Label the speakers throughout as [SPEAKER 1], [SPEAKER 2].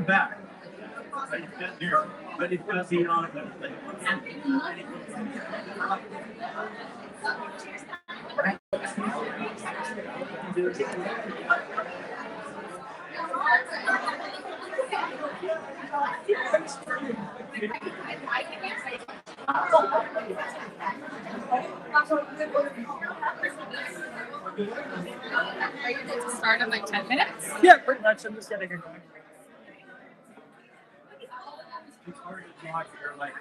[SPEAKER 1] back. But it's going to be on.
[SPEAKER 2] Start in like 10 minutes?
[SPEAKER 3] Yeah, pretty much. I'm just getting it going.
[SPEAKER 1] It's hard to watch. You're like,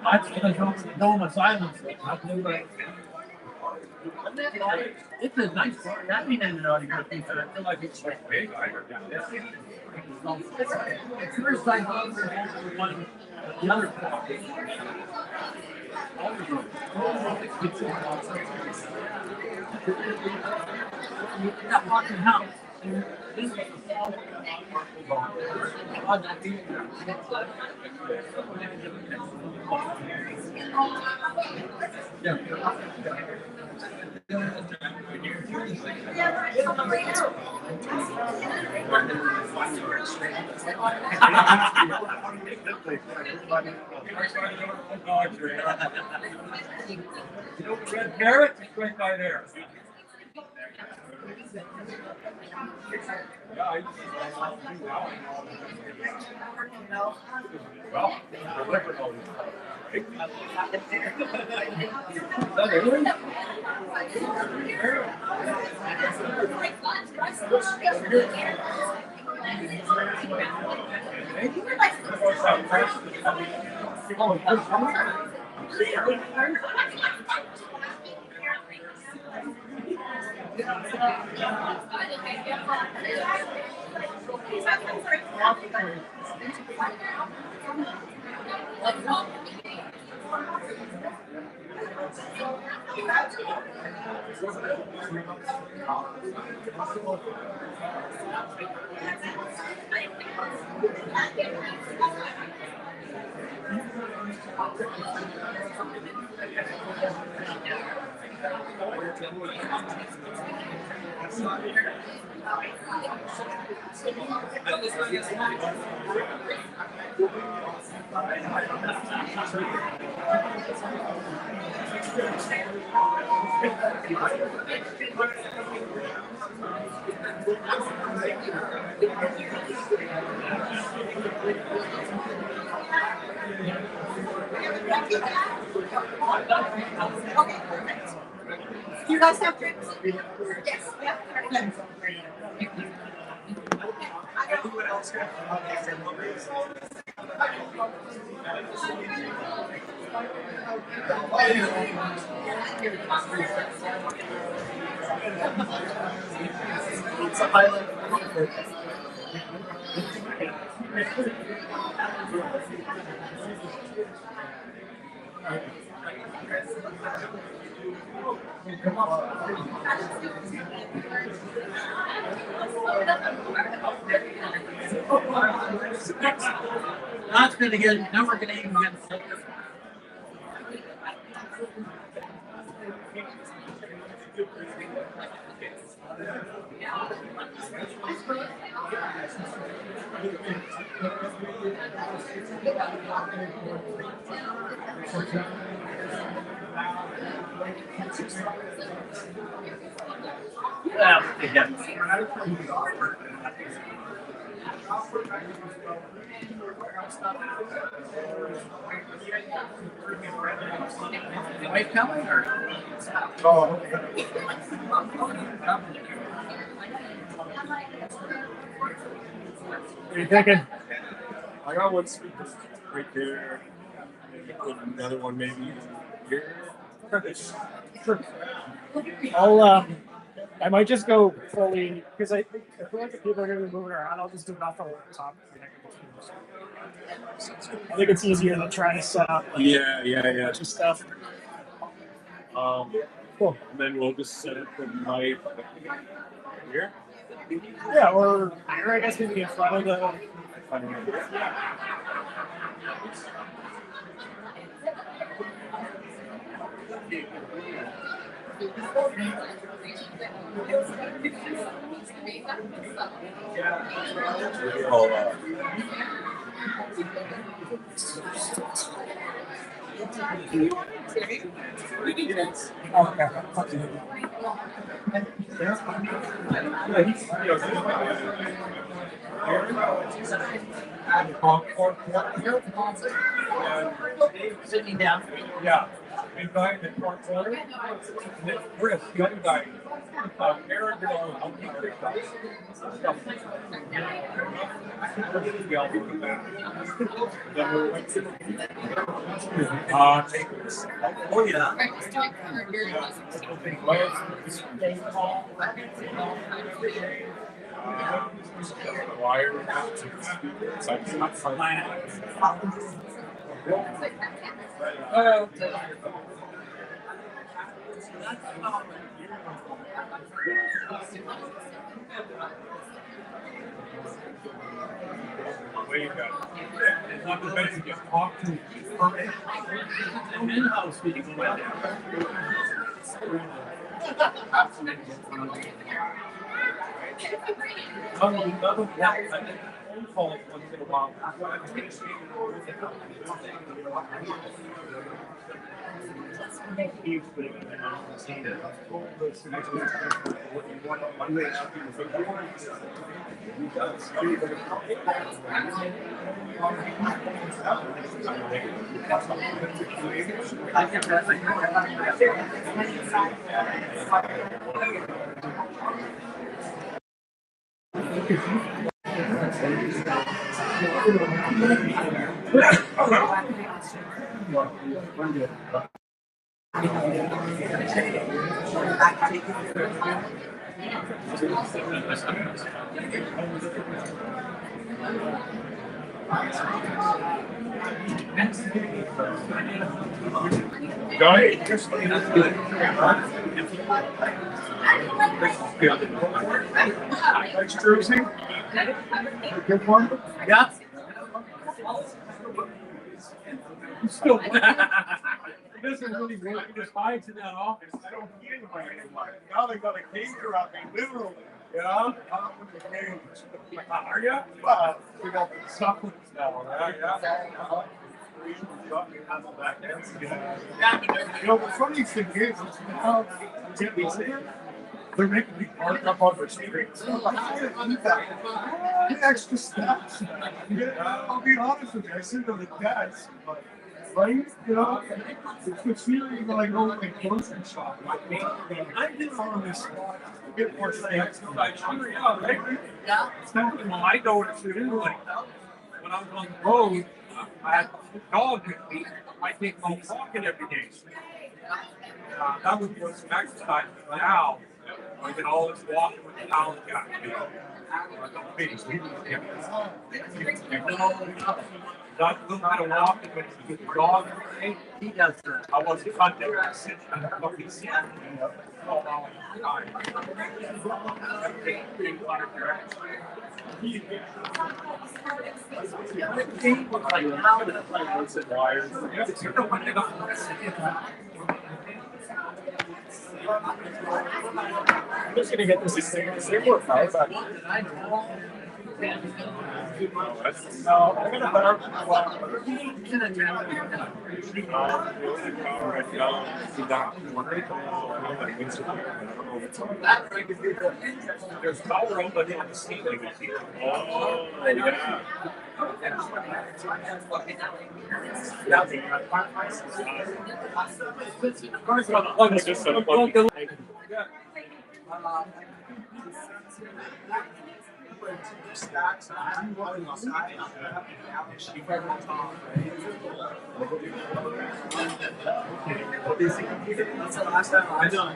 [SPEAKER 1] that's the dome of silence. It's a nice part. That mean ended on your feet, but I feel like it's like big. It's first time one the other that fucking house. This red carrot is right by there.
[SPEAKER 2] Okay, perfect. Do you guys have drinks? Yes. Yeah.
[SPEAKER 3] Anyone else have it's a highlight.
[SPEAKER 1] Not gonna get. Never gonna even get. Wife coming or?
[SPEAKER 3] Oh, what are you thinking?
[SPEAKER 4] I got one speaker right there. Maybe put another one maybe here.
[SPEAKER 3] Sure. I might just go fully because I feel like if people are going to be moving around, I'll just do it off the laptop. I think it's easier than trying to set up.
[SPEAKER 4] Yeah.
[SPEAKER 3] Just stuff. Cool.
[SPEAKER 4] And then we'll just set it the mic here.
[SPEAKER 3] Yeah, or I guess maybe in front of the.
[SPEAKER 1] Sitting down.
[SPEAKER 4] Yeah. And guy in the front corner. And then Chris, the other guy. Aaron, I'll keep it.
[SPEAKER 1] Oh yeah.
[SPEAKER 4] It's not the best to just talk to.
[SPEAKER 1] And then I was speaking about that.
[SPEAKER 4] Another one, I think phone call once in a while.
[SPEAKER 3] Good one.
[SPEAKER 1] Yeah.
[SPEAKER 4] Still, he doesn't really work. He just hides in that office. I don't see anybody anymore. Now they got a cage around me, literally. You know? Are you? We got the supplements now. You know, the funny thing is now I'm getting older, they're making me park up on the streets. Get extra steps. I'll be honest with you, I sit on the desk, but right? You know, it's the feeling when I go like grocery shopping. I'm getting on this spot to get more snacks. It's something I noticed it is like when I was on the road, I had a dog with me. I take home walking every day. That was some exercise. Now I can always walk with the house guy. Not a little bit of walking with the dog.
[SPEAKER 1] He does that.
[SPEAKER 4] I wasn't hunting. I sit and fucking sit.
[SPEAKER 3] I'm just gonna get this thing. They work out, but no, I got a better one.
[SPEAKER 4] There's power on the ceiling. Oh,
[SPEAKER 1] That's the last time I done.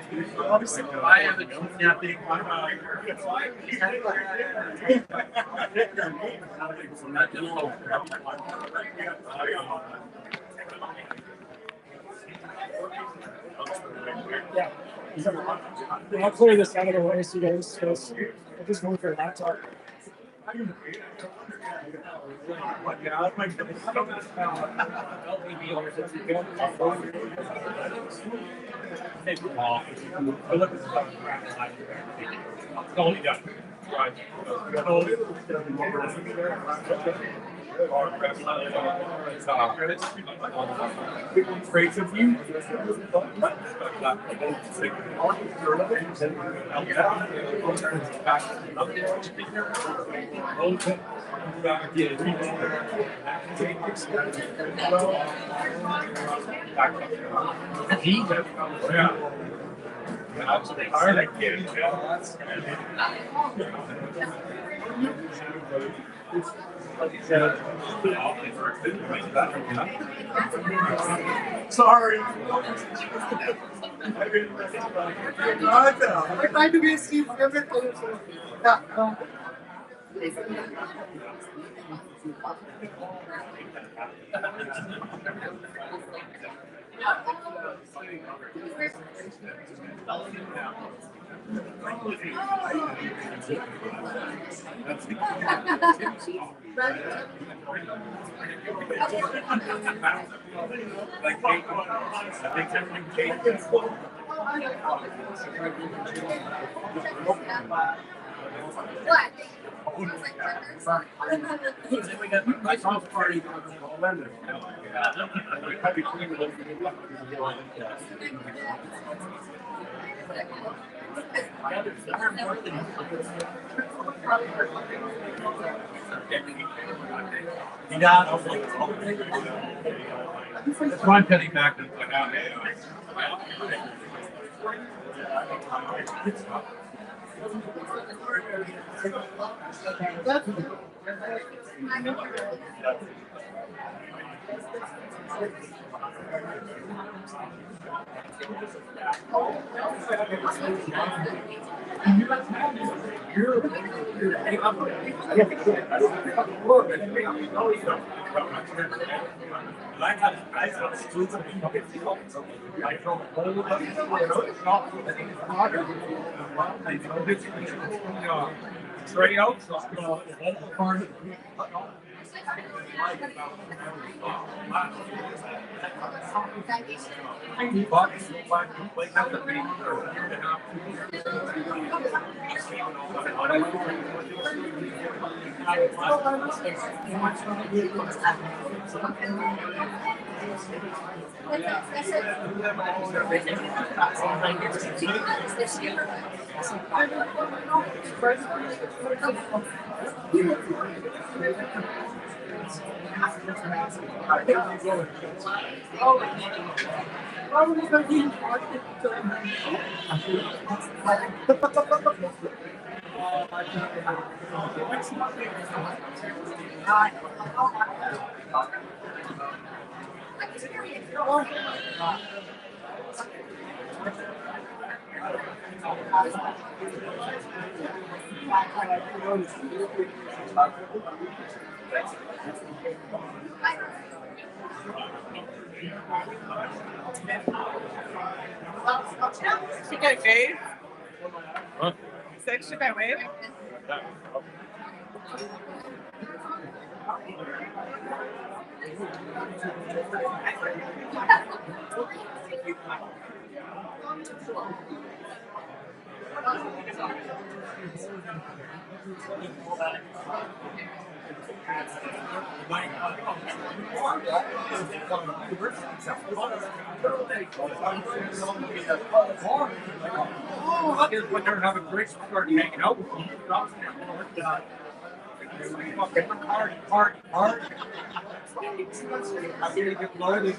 [SPEAKER 1] I haven't done nothing.
[SPEAKER 3] Yeah. I'll clear this out of the way so you guys just move your laptop.
[SPEAKER 4] Trace of you. Sorry.
[SPEAKER 2] We're trying to be Steve favorite color. Yeah. What?
[SPEAKER 1] We got my house party. Yeah, that's why I'm cutting back. Straight out.
[SPEAKER 2] Should I wave? Should I wave?
[SPEAKER 4] Oh, look, when they're having great start hanging out. Hard. I'm gonna get loaded.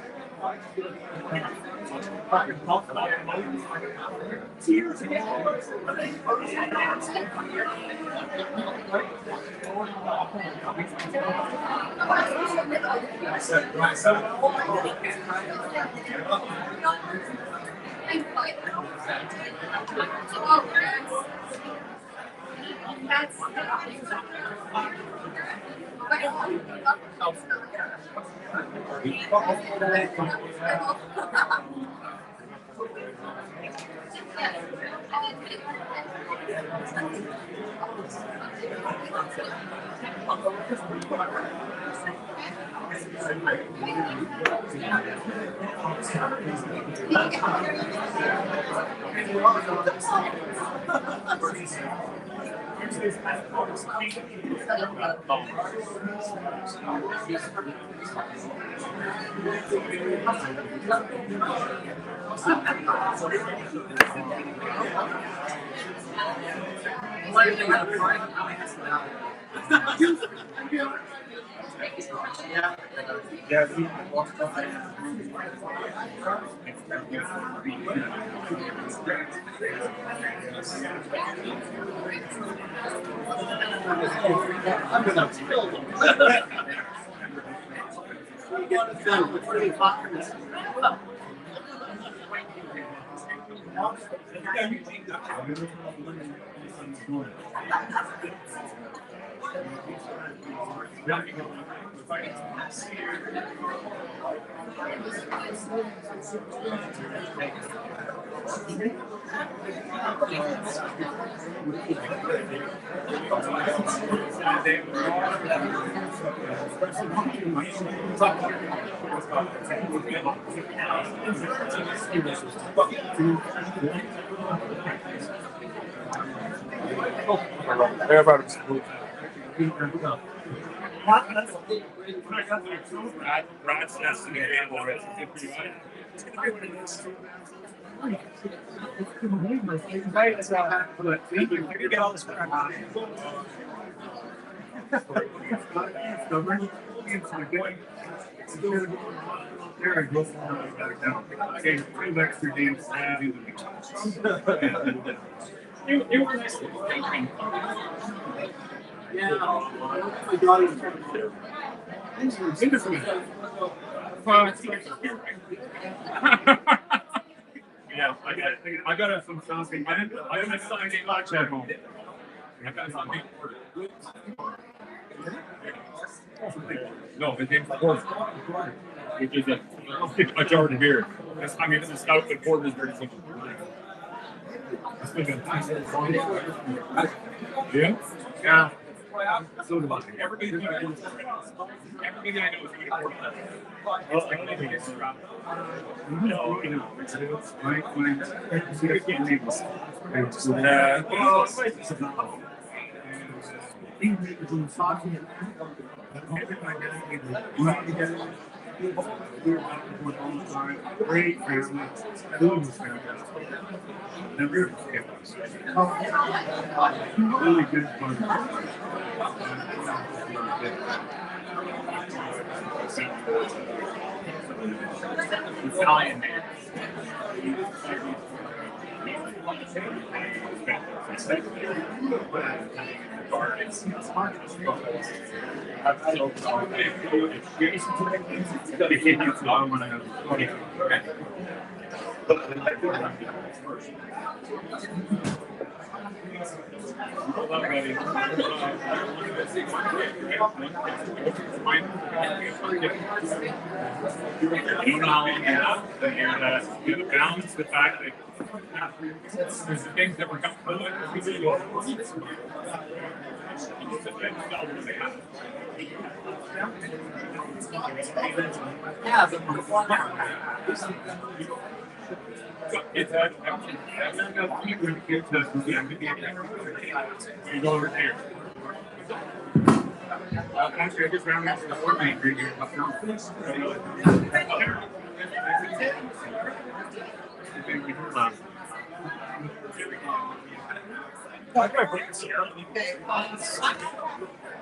[SPEAKER 4] Rat's nest in the animal.
[SPEAKER 3] You get all this crap. You were nice.
[SPEAKER 4] Yeah, I got some something. I didn't sign a watch at home. I got something. No, the name's Botha, which is a jar of beer. I mean, this is stout, but Botha is very simple. Yeah? Yeah. So do I. Everybody I know is going to Botha. No, you know, great family, food was fantastic. Never really good fun. Italian man. And balance the fact that there's things that were coming. You go over there. Actually, I just found out the board ingredient.
[SPEAKER 3] I gotta put this here.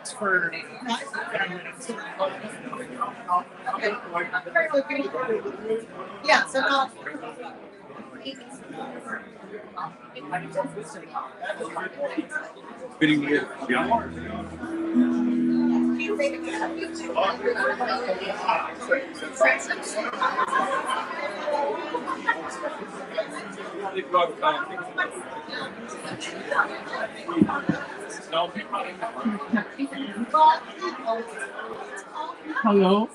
[SPEAKER 3] It's for 10 minutes.
[SPEAKER 2] Yeah, so now.
[SPEAKER 4] Fitting here. Yeah.
[SPEAKER 1] Hello.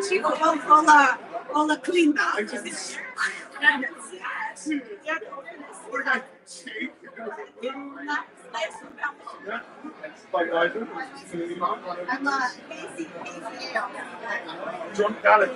[SPEAKER 2] She go all the clean up. I'm a Casey Ale.
[SPEAKER 4] Jumped out of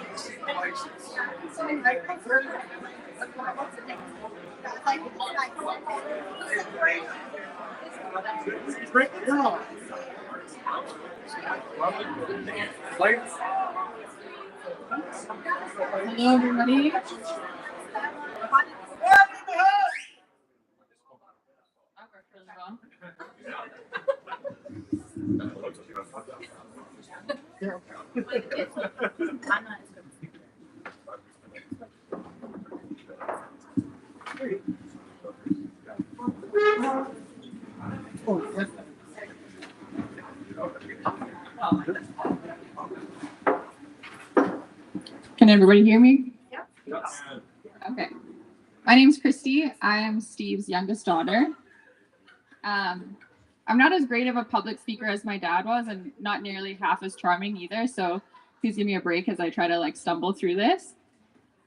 [SPEAKER 1] Hello, everybody. Can everybody hear me?
[SPEAKER 2] Yep.
[SPEAKER 1] Okay. My name's Christy. I am Steve's youngest daughter. I'm not as great of a public speaker as my dad was, and not nearly half as charming either. So please give me a break as I try to stumble through this.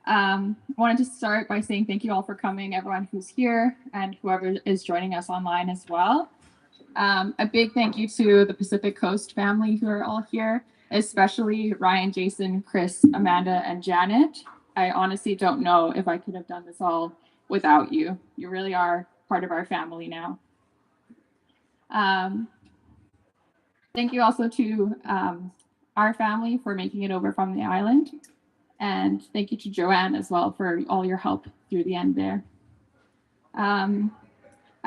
[SPEAKER 1] I wanted to start by saying thank you all for coming, everyone who's here and whoever is joining us online as well. A big thank you to the Pacific Coast family who are all here, especially Ryan, Jason, Chris, Amanda, and Janet. I honestly don't know if I could have done this all without you. You really are part of our family now. Thank you also to our family for making it over from the island. And thank you to Joanne as well for all your help through the end there.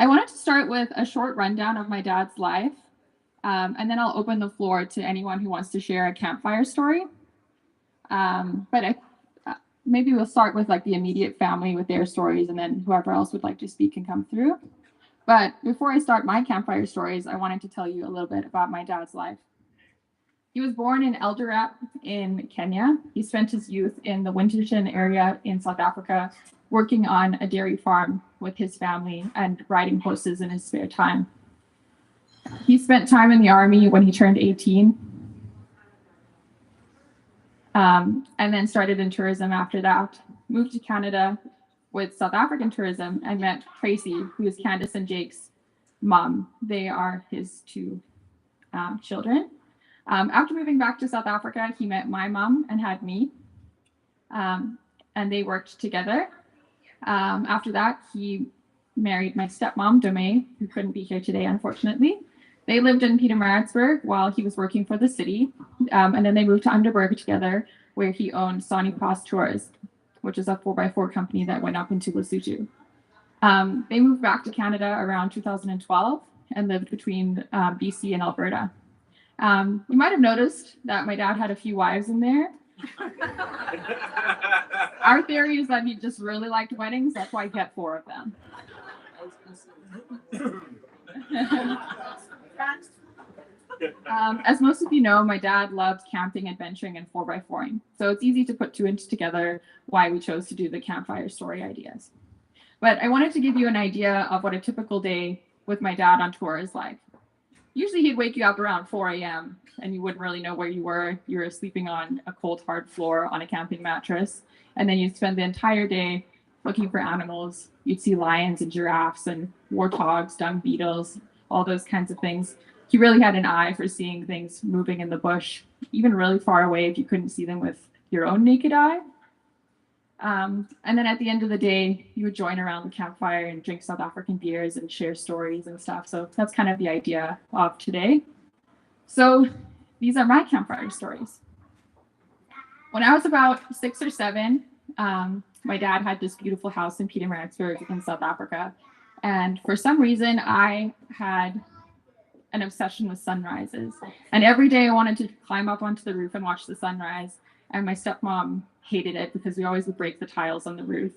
[SPEAKER 1] I wanted to start with a short rundown of my dad's life, and then I'll open the floor to anyone who wants to share a campfire story. Maybe we'll start with the immediate family with their stories, and then whoever else would like to speak can come through. But before I start my campfire stories, I wanted to tell you a little bit about my dad's life. He was born in Eldoret in Kenya. He spent his youth in the Winterton area in South Africa, working on a dairy farm with his family and riding horses in his spare time. He spent time in the army when he turned 18, and then started in tourism after that. Moved to Canada with South African tourism and met Tracy, who is Candace and Jake's mom. They are his two children. After moving back to South Africa, he met my mom and had me, and they worked together. After that, he married my stepmom, Domay, who couldn't be here today, unfortunately. They lived in Pietermaritzburg while he was working for the city, and then they moved to Underberg together, where he owned Sonny Pass Tours, which is a 4x4 company that went up into Lesotho. They moved back to Canada around 2012 and lived between BC and Alberta. You might have noticed that my dad had a few wives in there. Our theory is that he just really liked weddings. That's why he kept 4 of them. As most of you know, my dad loved camping, adventuring, and 4x4ing. So it's easy to put 2 and 2 together why we chose to do the campfire story ideas. But I wanted to give you an idea of what a typical day with my dad on tour is like. Usually he'd wake you up around 4 a.m. and you wouldn't really know where you were. You were sleeping on a cold, hard floor on a camping mattress. And then you'd spend the entire day looking for animals. You'd see lions and giraffes and warthogs, dung beetles, all those kinds of things. He really had an eye for seeing things moving in the bush, even really far away if you couldn't see them with your own naked eye. And then at the end of the day, you would join around the campfire and drink South African beers and share stories and stuff. So that's kind of the idea of today. So these are my campfire stories. When I was about 6 or 7, my dad had this beautiful house in Pietermaritzburg in South Africa. And for some reason, I had an obsession with sunrises. And every day I wanted to climb up onto the roof and watch the sunrise. And my stepmom hated it because we always would break the tiles on the roof.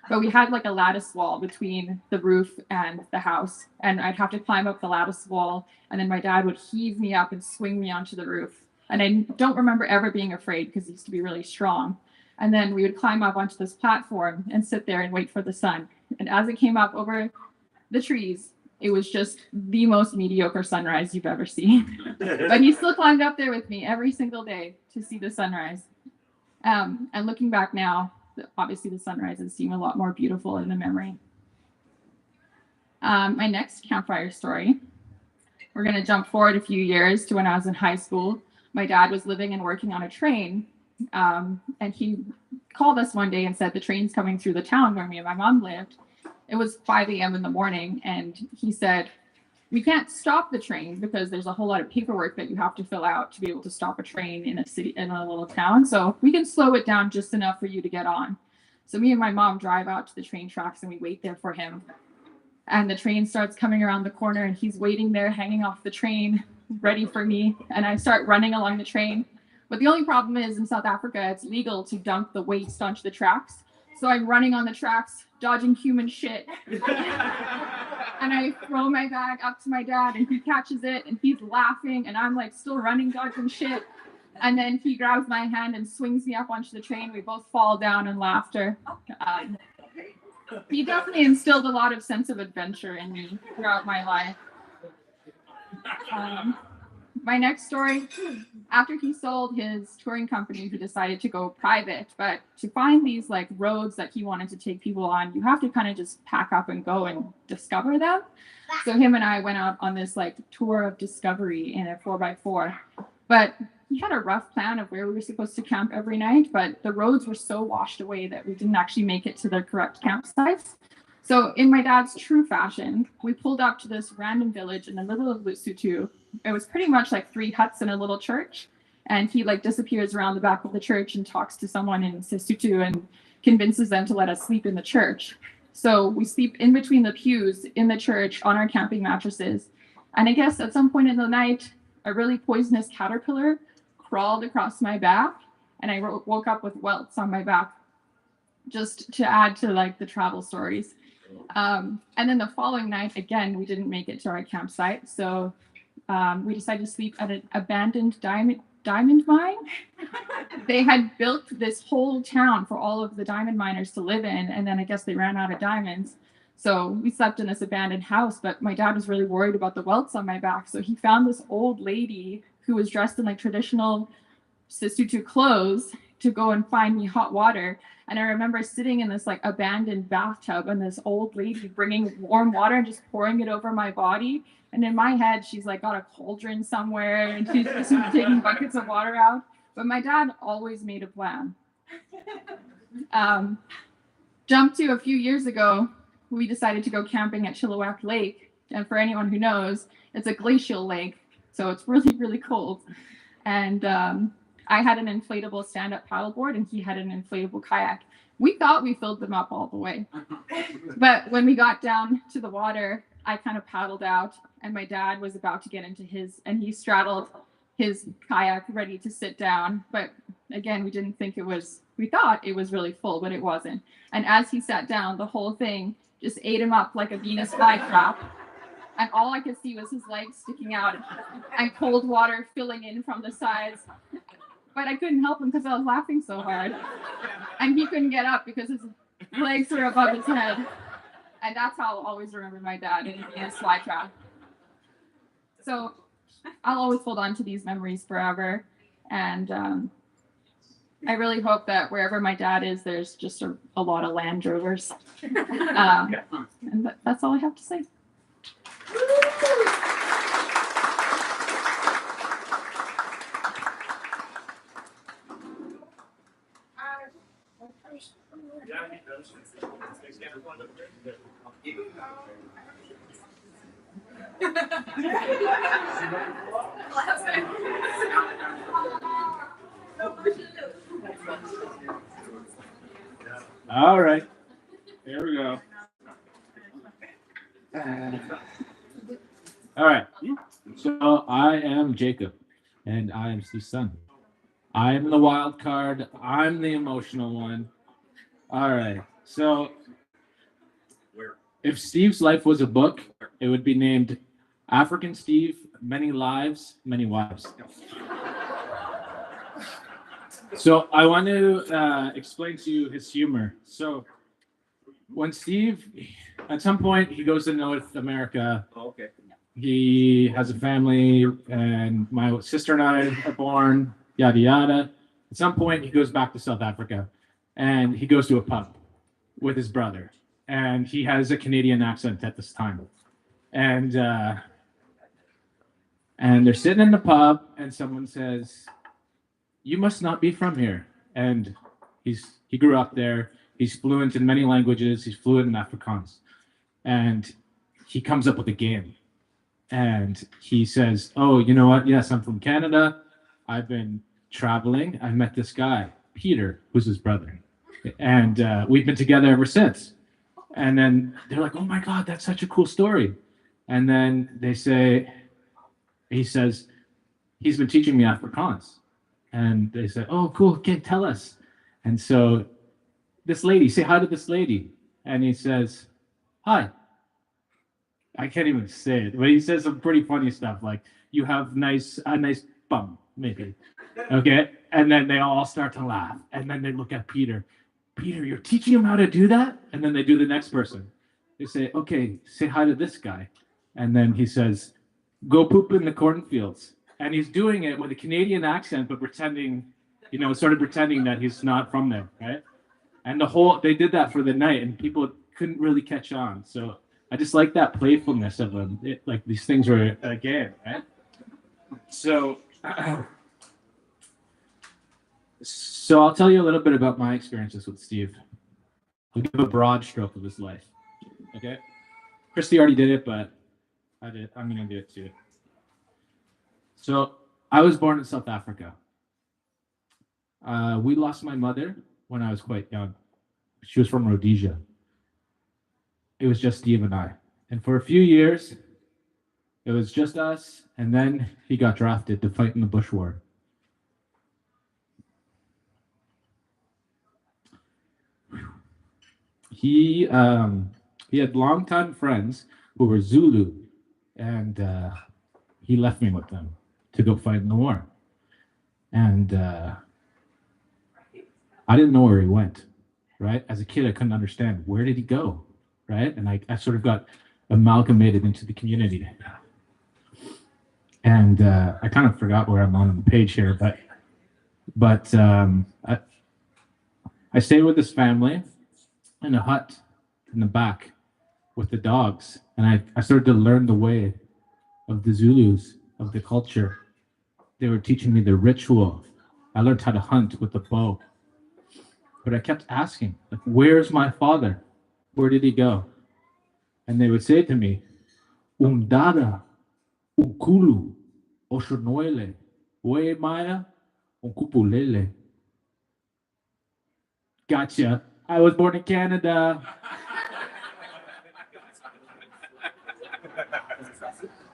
[SPEAKER 1] But we had like a lattice wall between the roof and the house. And I'd have to climb up the lattice wall. And then my dad would heave me up and swing me onto the roof. And I don't remember ever being afraid because he used to be really strong. And then we would climb up onto this platform and sit there and wait for the sun. And as it came up over the trees, it was just the most mediocre sunrise you've ever seen. But he still climbed up there with me every single day to see the sunrise. And looking back now, obviously the sunrises seem a lot more beautiful in the memory. My next campfire story, we're going to jump forward a few years to when I was in high school. My dad was living and working on a train, and he called us one day and said the train's coming through the town where me and my mom lived. It was 5 a.m. in the morning, and he said, we can't stop the train because there's a whole lot of paperwork that you have to fill out to be able to stop a train in a city, in a little town. So we can slow it down just enough for you to get on. So me and my mom drive out to the train tracks and we wait there for him. And the train starts coming around the corner and he's waiting there, hanging off the train, ready for me. And I start running along the train. But the only problem is in South Africa, it's legal to dump the waste onto the tracks. So I'm running on the tracks, dodging human shit. And I throw my bag up to my dad and he catches it and he's laughing and I'm like still running, dodging shit. And then he grabs my hand and swings me up onto the train. We both fall down in laughter. He definitely instilled a lot of sense of adventure in me throughout my life. My next story, after he sold his touring company, he decided to go private. But to find these like roads that he wanted to take people on, you have to kind of just pack up and go and discover them. So him and I went out on this like tour of discovery in a 4x4. But he had a rough plan of where we were supposed to camp every night, but the roads were so washed away that we didn't actually make it to the correct campsites. So in my dad's true fashion, we pulled up to this random village in the middle of Lesotho. It was pretty much like 3 huts and a little church. And he like disappears around the back of the church and talks to someone in Lesotho and convinces them to let us sleep in the church. So we sleep in between the pews in the church on our camping mattresses. And I guess at some point in the night, a really poisonous caterpillar crawled across my back and I woke up with welts on my back, just to add to like the travel stories. And then the following night, again, we didn't make it to our campsite. So we decided to sleep at an abandoned diamond mine. They had built this whole town for all of the diamond miners to live in. And then I guess they ran out of diamonds. So we slept in this abandoned house, but my dad was really worried about the welts on my back. So he found this old lady who was dressed in like traditional Sesotho clothes to go and find me hot water. And I remember sitting in this like abandoned bathtub and this old lady bringing warm water and just pouring it over my body. And in my head, she's like got a cauldron somewhere and she's just taking buckets of water out. But my dad always made a plan. Jump to a few years ago, we decided to go camping at Chilliwack Lake. And for anyone who knows, it's a glacial lake. So it's really, really cold. And I had an inflatable stand-up paddleboard and he had an inflatable kayak. We thought we filled them up all the way. But when we got down to the water, I kind of paddled out and my dad was about to get into his, and he straddled his kayak ready to sit down. But again, we didn't think it was, we thought it was really full, but it wasn't. And as he sat down, the whole thing just ate him up like a Venus flytrap. And all I could see was his legs sticking out and cold water filling in from the sides. But I couldn't help him because I was laughing so hard. And he couldn't get up because his legs were above his head. And that's how I'll always remember my dad in a flytrap. So I'll always hold on to these memories forever. And I really hope that wherever my dad is, there's just a lot of Land Rovers. And that's all I have to say.
[SPEAKER 4] All right, here we go. All right, so
[SPEAKER 5] I am Jacob, and I am Steve's son. I am the wild card. I'm the emotional one. All right. So, if Steve's life was a book, it would be named African Steve, Many Lives, Many Wives. So, I want to explain to you his humor. So, when Steve, at some point, he goes to North America.
[SPEAKER 4] Okay.
[SPEAKER 5] He has a family, and my sister and I are born, yada yada. At some point, he goes back to South Africa, and he goes to a pub with his brother, and he has a Canadian accent at this time, and they're sitting in the pub, and someone says, "You must not be from here," and he grew up there. He's fluent in many languages. He's fluent in Afrikaans, and he comes up with a game. And he says, "Oh, you know what? Yes, I'm from Canada. I've been traveling. I met this guy, Peter, who's his brother. And we've been together ever since." And then they're like, "Oh my God, that's such a cool story." And then he says, "He's been teaching me Afrikaans." And they say, "Oh, cool. Okay, tell us." And so say hi to this lady. And he says, "Hi." I can't even say it, but he says some pretty funny stuff like, "You have a nice bum, maybe." Okay. And then they all start to laugh. And then they look at Peter. "Peter, you're teaching him how to do that?" And then they do the next person. They say, "Okay, say hi to this guy." And then he says, "Go poop in the cornfields." And he's doing it with a Canadian accent, but pretending that he's not from there, right? And they did that for the night, and people couldn't really catch on. So I just like that playfulness of them. Like these things were a game, right? So, so I'll tell you a little bit about my experiences with Steve. I'll give a broad stroke of his life. Okay, Christy already did it, but I'm gonna do it too. So I was born in South Africa. We lost my mother when I was quite young. She was from Rhodesia. It was just Steve and I. And for a few years, it was just us. And then he got drafted to fight in the Bush War. He had longtime friends who were Zulu, and he left me with them to go fight in the war. And I didn't know where he went, right? As a kid, I couldn't understand, where did he go? Right? And I sort of got amalgamated into the community. And I kind of forgot where I'm on the page here, but I stayed with this family in a hut in the back with the dogs. And I started to learn the way of the Zulus, of the culture. They were teaching me the ritual. I learned how to hunt with the bow. But I kept asking, like, where's my father? Where did he go? And they would say to me, "Umdada, Ukulu, Oshonoile, Oe Maya, Unkupulele." Gotcha. I was born in Canada.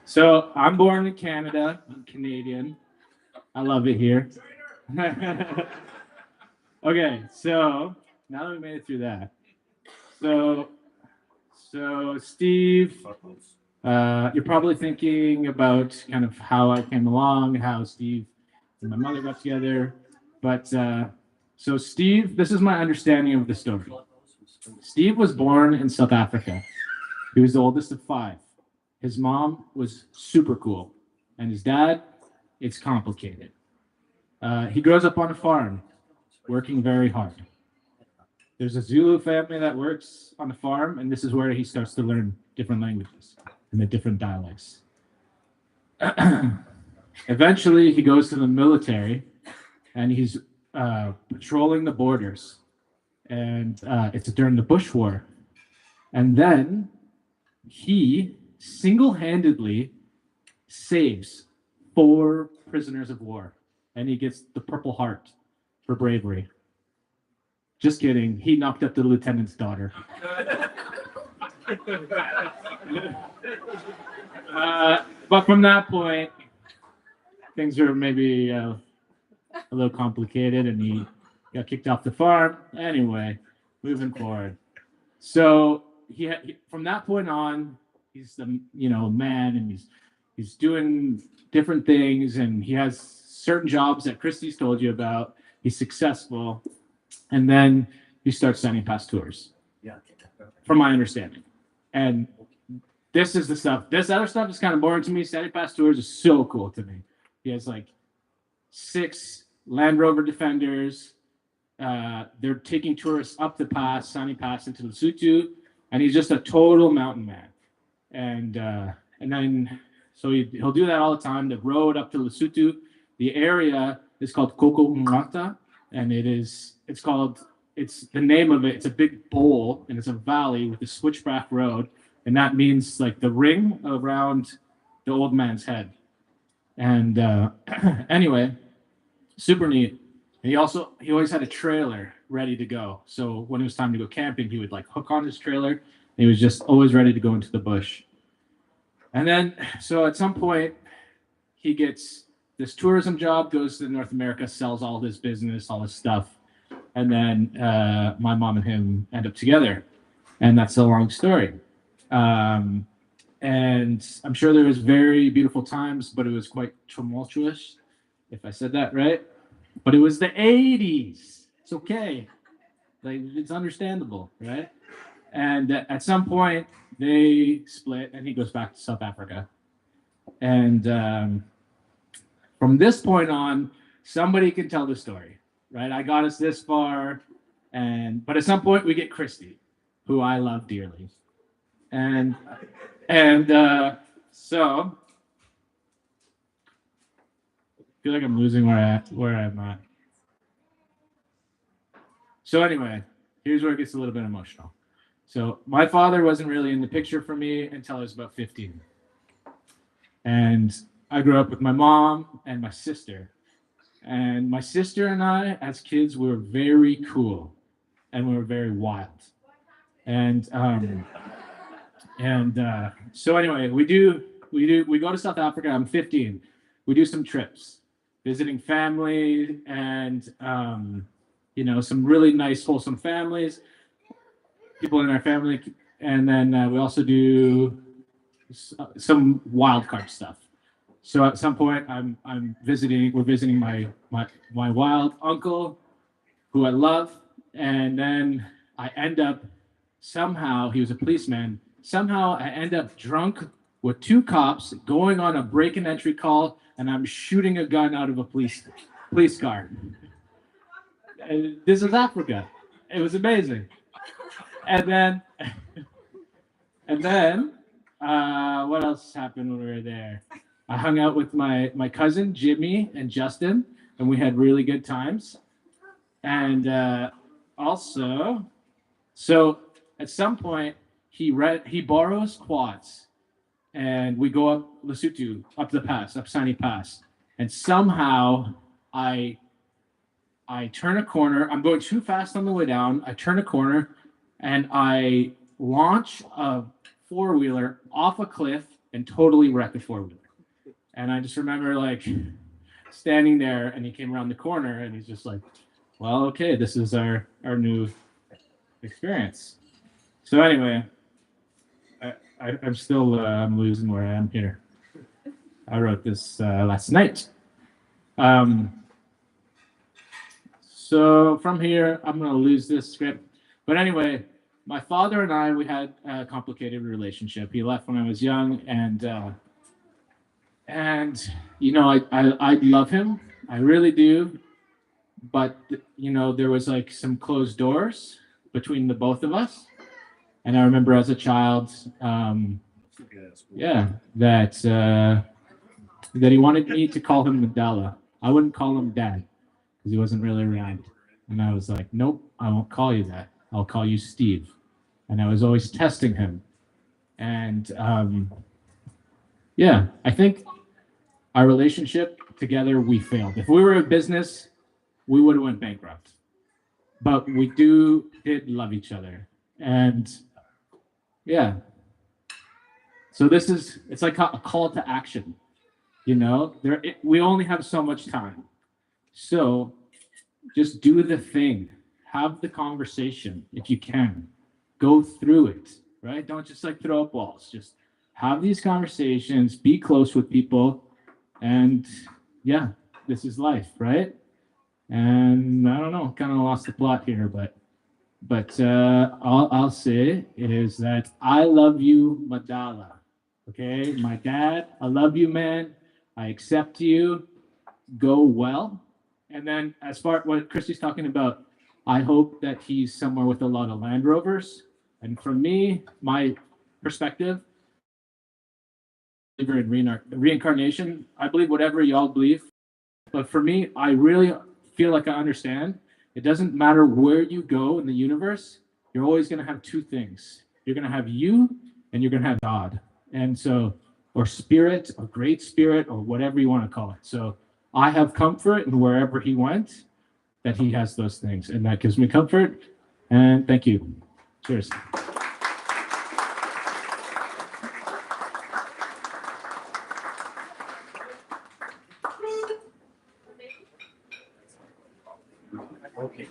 [SPEAKER 5] So I'm born in Canada. I'm Canadian. I love it here. Okay, so now that we made it through that, so Steve, you're probably thinking about kind of how I came along, how Steve and my mother got together. But so Steve, this is my understanding of the story. Steve was born in South Africa. He was the oldest of 5. His mom was super cool, and his dad, it's complicated. He grows up on a farm, working very hard. There's a Zulu family that works on the farm, and this is where he starts to learn different languages and the different dialects. Eventually, he goes to the military, and he's patrolling the borders, and it's during the Bush War. And then he single-handedly saves 4 prisoners of war, and he gets the Purple Heart for bravery. Just kidding. He knocked up the lieutenant's daughter. But from that point, things were maybe a little complicated, and he got kicked off the farm. Anyway, moving forward. So from that point on, he's the man, and he's doing different things, and he has certain jobs that Christy's told you about. He's successful, and then he starts signing pass tours.
[SPEAKER 4] Yeah.
[SPEAKER 5] From my understanding, and this is the stuff. This other stuff is kind of boring to me. Signing pass tours is so cool to me. He has like 6 Land Rover Defenders. They're taking tourists up the pass, signing pass into Lesotho, and he's just a total mountain man. And then so he'll do that all the time. The road up to Lesotho, the area is called Koko Ngata, and it's the name of it. It's a big bowl, and it's a valley with a switchback road, and that means like the ring around the old man's head. And anyway, super neat. And he always had a trailer ready to go. So when it was time to go camping, he would like hook on his trailer, and he was just always ready to go into the bush. And then, so at some point, he gets this tourism job, goes to North America, sells all his business, all his stuff. And then my mom and him end up together. And that's a long story. And I'm sure there was very beautiful times, but it was quite tumultuous, if I said that right. But it was the 80s. It's okay. Like, it's understandable, right? And at some point, they split, and he goes back to South Africa. And from this point on, somebody can tell the story, right? I got us this far, but at some point, we get Christy, who I love dearly. And so I feel like I'm losing where I'm at. So anyway, here's where it gets a little bit emotional. So my father wasn't really in the picture for me until I was about 15. And I grew up with my mom and my sister. And my sister and I, as kids, we were very cool, and we were very wild. And so anyway, we go to South Africa. I'm 15. We do some trips, visiting family, and some really nice, wholesome families, people in our family, and then we also do some wild card stuff. So at some point, we're visiting my wild uncle, who I love, and then I end up somehow, he was a policeman. Somehow I end up drunk with 2 cops going on a break and entry call, and I'm shooting a gun out of a police car. And this is Africa. It was amazing. And then what else happened when we were there? I hung out with my cousin Jimmy and Justin, and we had really good times. And also, so at some point he borrows quads, and we go up Lesotho, up the pass, up Sani Pass, and somehow I turn a corner. I'm going too fast on the way down. I turn a corner, and I launch a 4-wheeler off a cliff and totally wreck the 4-wheeler. And I just remember like standing there, and he came around the corner, and he's just like, well, okay, this is our new experience. So anyway, I'm still I'm losing where I am here. I wrote this last night. So from here, I'm going to lose this script. But anyway, my father and I, we had a complicated relationship. He left when I was young, and I love him. I really do. But, there was like some closed doors between the both of us. And I remember as a child, that he wanted me to call him Nadala. I wouldn't call him Dad because he wasn't really around. And I was like, nope, I won't call you that. I'll call you Steve. And I was always testing him. And I think our relationship together, we failed. If we were a business, we would have went bankrupt. But we did love each other. And so it's like a call to action. You know, we only have so much time. So just do the thing. Have the conversation if you can. Go through it, right? Don't just like throw up walls. Just have these conversations, be close with people, and yeah, this is life, right? And I don't know, kind of lost the plot here, but all I'll say is that I love you, Madala. Okay, my dad, I love you, man. I accept you. Go well. And then, as far what Christy's talking about, I hope that he's somewhere with a lot of Land Rovers. And from me, my perspective, believer in reincarnation. I believe whatever y'all believe, but for me, I really feel like I understand. It doesn't matter where you go in the universe, you're always going to have two things. You're going to have you and you're going to have God. And so, or spirit, or great spirit, or whatever you want to call it. So I have comfort in wherever he went, that he has those things. And that gives me comfort. And thank you. Cheers.
[SPEAKER 4] Okay.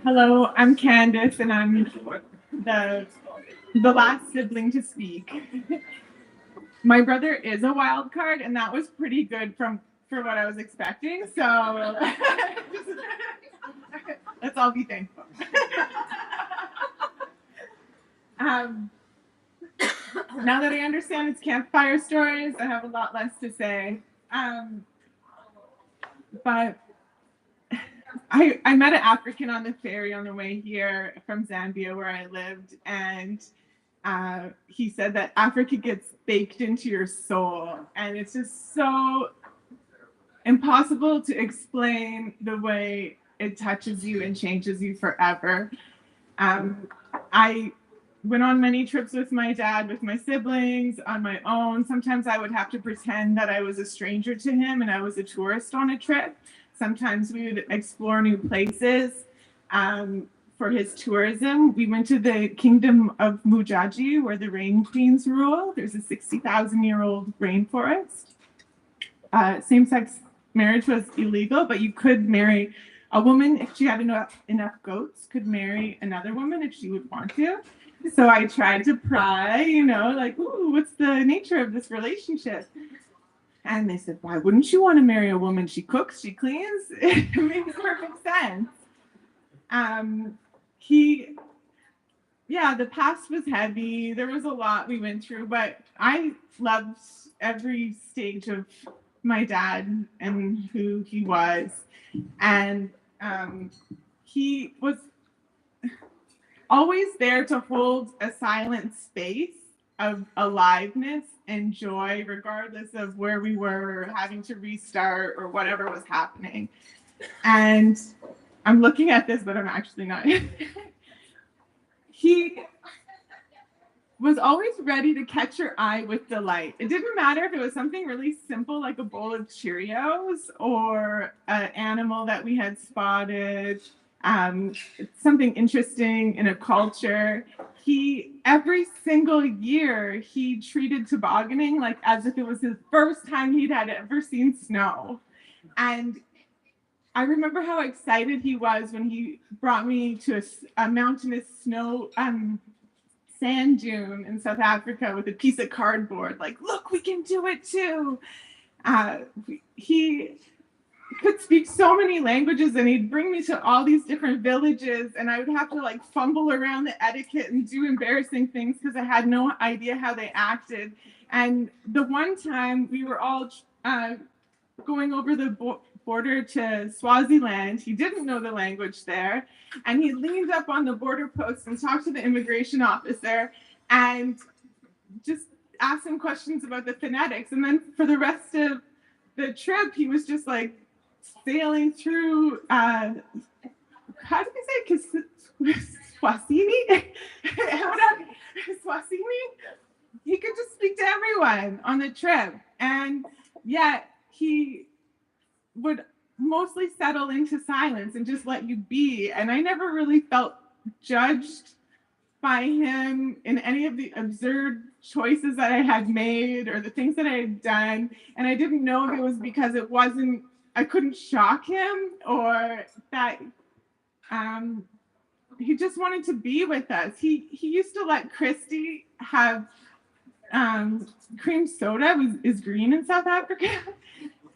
[SPEAKER 6] Hello, I'm Candace, and I'm the last sibling to speak. My brother is a wild card, and that was pretty good for what I was expecting. So let's all be thankful. Now that I understand it's campfire stories, I have a lot less to say. But I met an African on the ferry on the way here from Zambia, where I lived, and he said that Africa gets baked into your soul, and it's just so impossible to explain the way it touches you and changes you forever. I went on many trips with my dad, with my siblings, on my own. Sometimes I would have to pretend that I was a stranger to him and I was a tourist on a trip. Sometimes we would explore new places. For his tourism, we went to the kingdom of Mujaji, where the rain queens rule. There's a 60,000-year-old rainforest. Same-sex marriage was illegal, but you could marry a woman if she had enough goats, could marry another woman if she would want to. So I tried to pry, like, ooh, what's the nature of this relationship? And they said, why wouldn't you want to marry a woman? She cooks, she cleans. It makes perfect sense. The past was heavy. There was a lot we went through, but I loved every stage of my dad and who he was. And he was always there to hold a silent space of aliveness and joy, regardless of where we were, having to restart or whatever was happening. And I'm looking at this, but I'm actually not. He was always ready to catch your eye with delight. It didn't matter if it was something really simple like a bowl of Cheerios or an animal that we had spotted, something interesting in a culture. Every single year, he treated tobogganing like as if it was his first time he'd had ever seen snow. And I remember how excited he was when he brought me to a mountainous snow sand dune in South Africa with a piece of cardboard. Like, look, we can do it too. He could speak so many languages, and he'd bring me to all these different villages, and I would have to like fumble around the etiquette and do embarrassing things because I had no idea how they acted. And the one time we were all going over the border to Swaziland, he didn't know the language there, and he leaned up on the border post and talked to the immigration officer and just asked him questions about the phonetics. And then for the rest of the trip, he was just like sailing through how do we say Swahili? Swahili? He could just speak to everyone on the trip, and yet he would mostly settle into silence and just let you be. And I never really felt judged by him in any of the absurd choices that I had made or the things that I had done. And I didn't know if it was because I couldn't shock him, or that he just wanted to be with us. He used to let Christy have cream soda, is green in South Africa.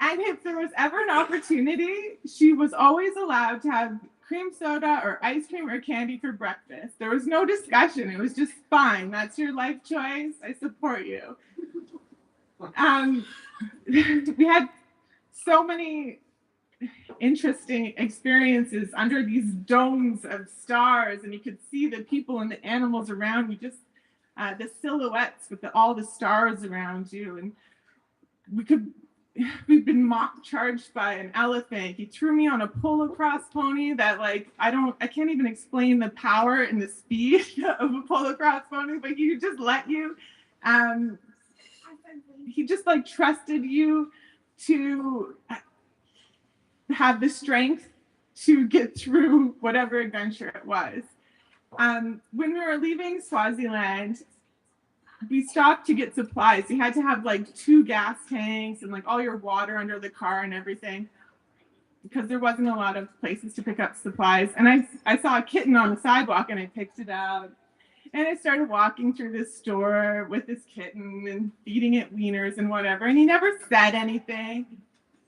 [SPEAKER 6] And if there was ever an opportunity, she was always allowed to have cream soda or ice cream or candy for breakfast. There was no discussion. It was just fine. That's your life choice. I support you. We had so many interesting experiences under these domes of stars, and you could see the people and the animals around you, just the silhouettes with all the stars around you. And we've been mock charged by an elephant. He threw me on a polo cross pony that, like, I can't even explain the power and the speed of a polo cross pony, but he just let you. He just like trusted you to have the strength to get through whatever adventure it was. When we were leaving Swaziland, we stopped to get supplies. You had to have like 2 gas tanks and like all your water under the car and everything, because there wasn't a lot of places to pick up supplies. And I saw a kitten on the sidewalk and I picked it up. And I started walking through this store with this kitten and feeding it wieners and whatever. And he never said anything.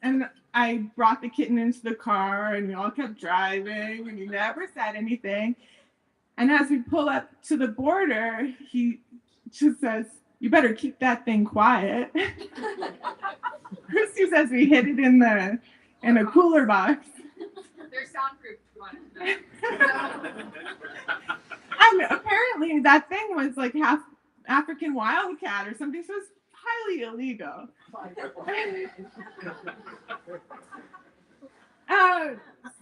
[SPEAKER 6] And I brought the kitten into the car and we all kept driving and he never said anything. And as we pull up to the border, he just says, "You better keep that thing quiet." Christy says we hid it in a cooler box.
[SPEAKER 2] They're soundproof.
[SPEAKER 6] And apparently that thing was like half African wildcat or something, so it's highly illegal.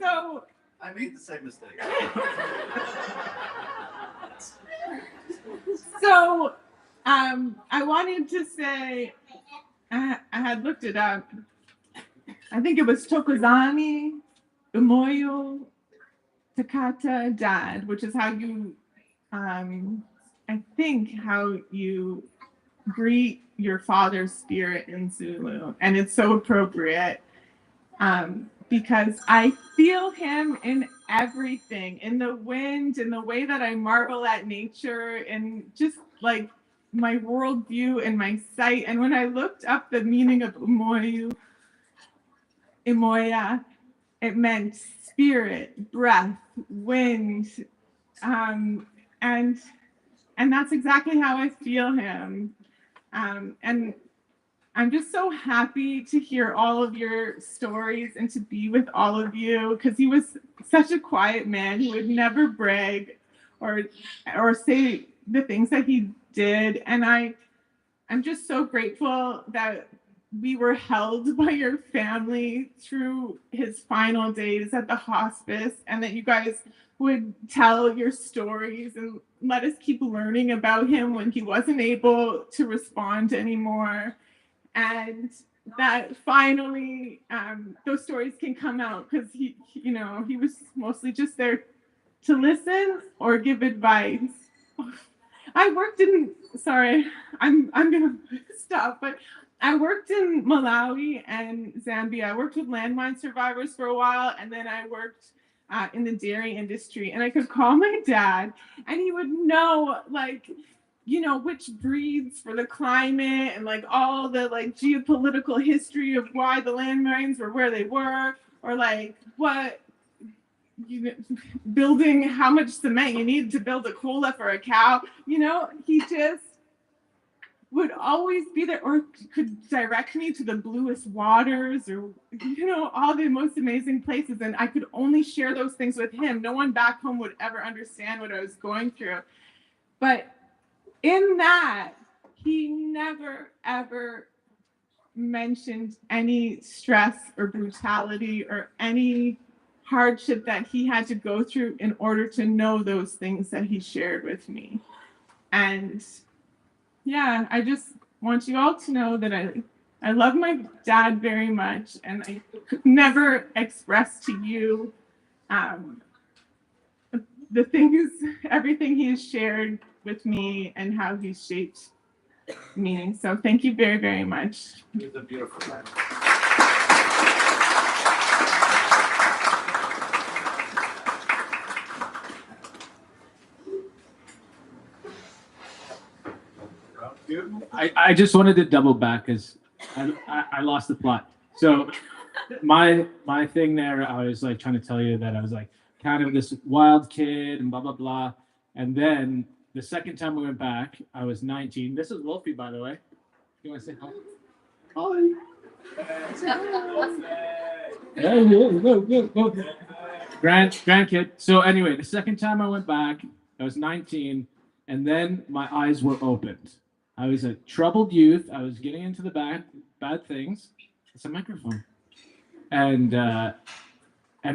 [SPEAKER 6] So
[SPEAKER 7] I made the same mistake.
[SPEAKER 6] So I wanted to say, I had looked it up. I think it was Tokozani, Umoyo, Takata, Dad, which is how you, I think, how you greet your father's spirit in Zulu. And it's so appropriate because I feel him in everything, in the wind, in the way that I marvel at nature, and just like my worldview and my sight. And when I looked up the meaning of Umoya, it meant spirit, breath, wind, and that's exactly how I feel him. And I'm just so happy to hear all of your stories and to be with all of you, because he was such a quiet man who would never brag or say the things that he did. And I'm just so grateful that we were held by your family through his final days at the hospice, and that you guys would tell your stories and let us keep learning about him when he wasn't able to respond anymore. And that finally those stories can come out, because he was mostly just there to listen or give advice. I'm gonna stop, but I worked in Malawi and Zambia. I worked with landmine survivors for a while, and then I worked in the dairy industry. And I could call my dad and he would know, like, which breeds for the climate and like all the like geopolitical history of why the landmines were where they were, or like what building, how much cement you needed to build a cola for a cow. He just would always be there, or could direct me to the bluest waters, or all the most amazing places. And I could only share those things with him. No one back home would ever understand what I was going through. But in that, he never ever mentioned any stress or brutality or any hardship that he had to go through in order to know those things that he shared with me. And yeah, I just want you all to know that I love my dad very much, and I could never express to you the things, everything he has shared with me and how he's shaped me. So thank you very, very much.
[SPEAKER 5] It's a beautiful man. I just wanted to double back because I lost the plot. So my thing there, I was like trying to tell you that I was like kind of this wild kid and blah blah blah. And then the second time we went back, I was 19. This is Wolfie, by the way. You want to say hi? Hi. Grandkid. So anyway, the second time I went back, I was 19, and then my eyes were opened. I was a troubled youth. I was getting into the bad things. It's a microphone. And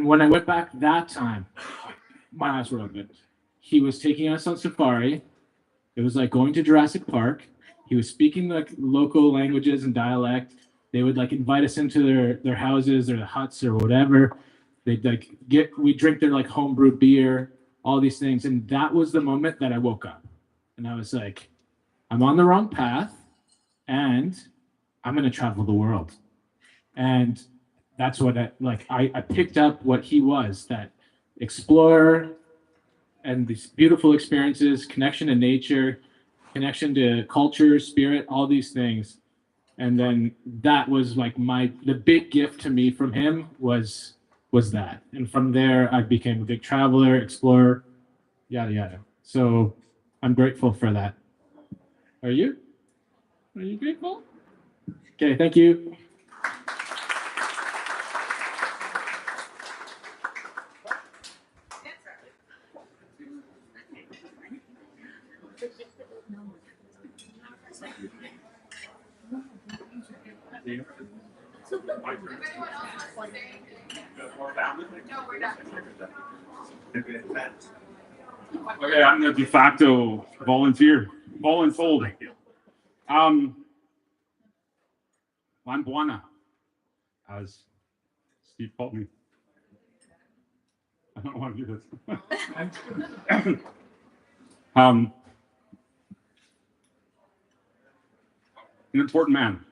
[SPEAKER 5] when I went back that time, my eyes were opened. He was taking us on safari. It was like going to Jurassic Park. He was speaking like local languages and dialect. They would like invite us into their houses or the huts or whatever. They'd like we drink their like homebrewed beer, all these things. And that was the moment that I woke up. And I was like, I'm on the wrong path and I'm going to travel the world. And that's what I picked up what he was, that explorer and these beautiful experiences, connection to nature, connection to culture, spirit, all these things. And then that was like the big gift to me from him was that. And from there, I became a big traveler, explorer, yada, yada. So I'm grateful for that. Are you? Are you grateful? Okay, thank you.
[SPEAKER 4] Okay, I'm the de facto voluntold. I'm Botha, as Steve called me. I don't want to do this. An important man.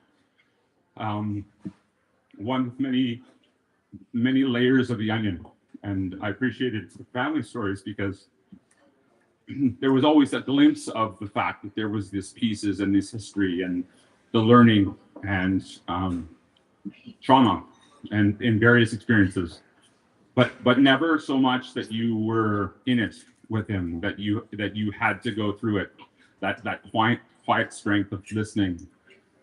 [SPEAKER 4] One with many layers of the onion. And I appreciated the family stories because there was always that glimpse of the fact that there was these pieces and this history and the learning and trauma and in various experiences, but never so much that you were in it with him, that you had to go through it. That quiet strength of listening.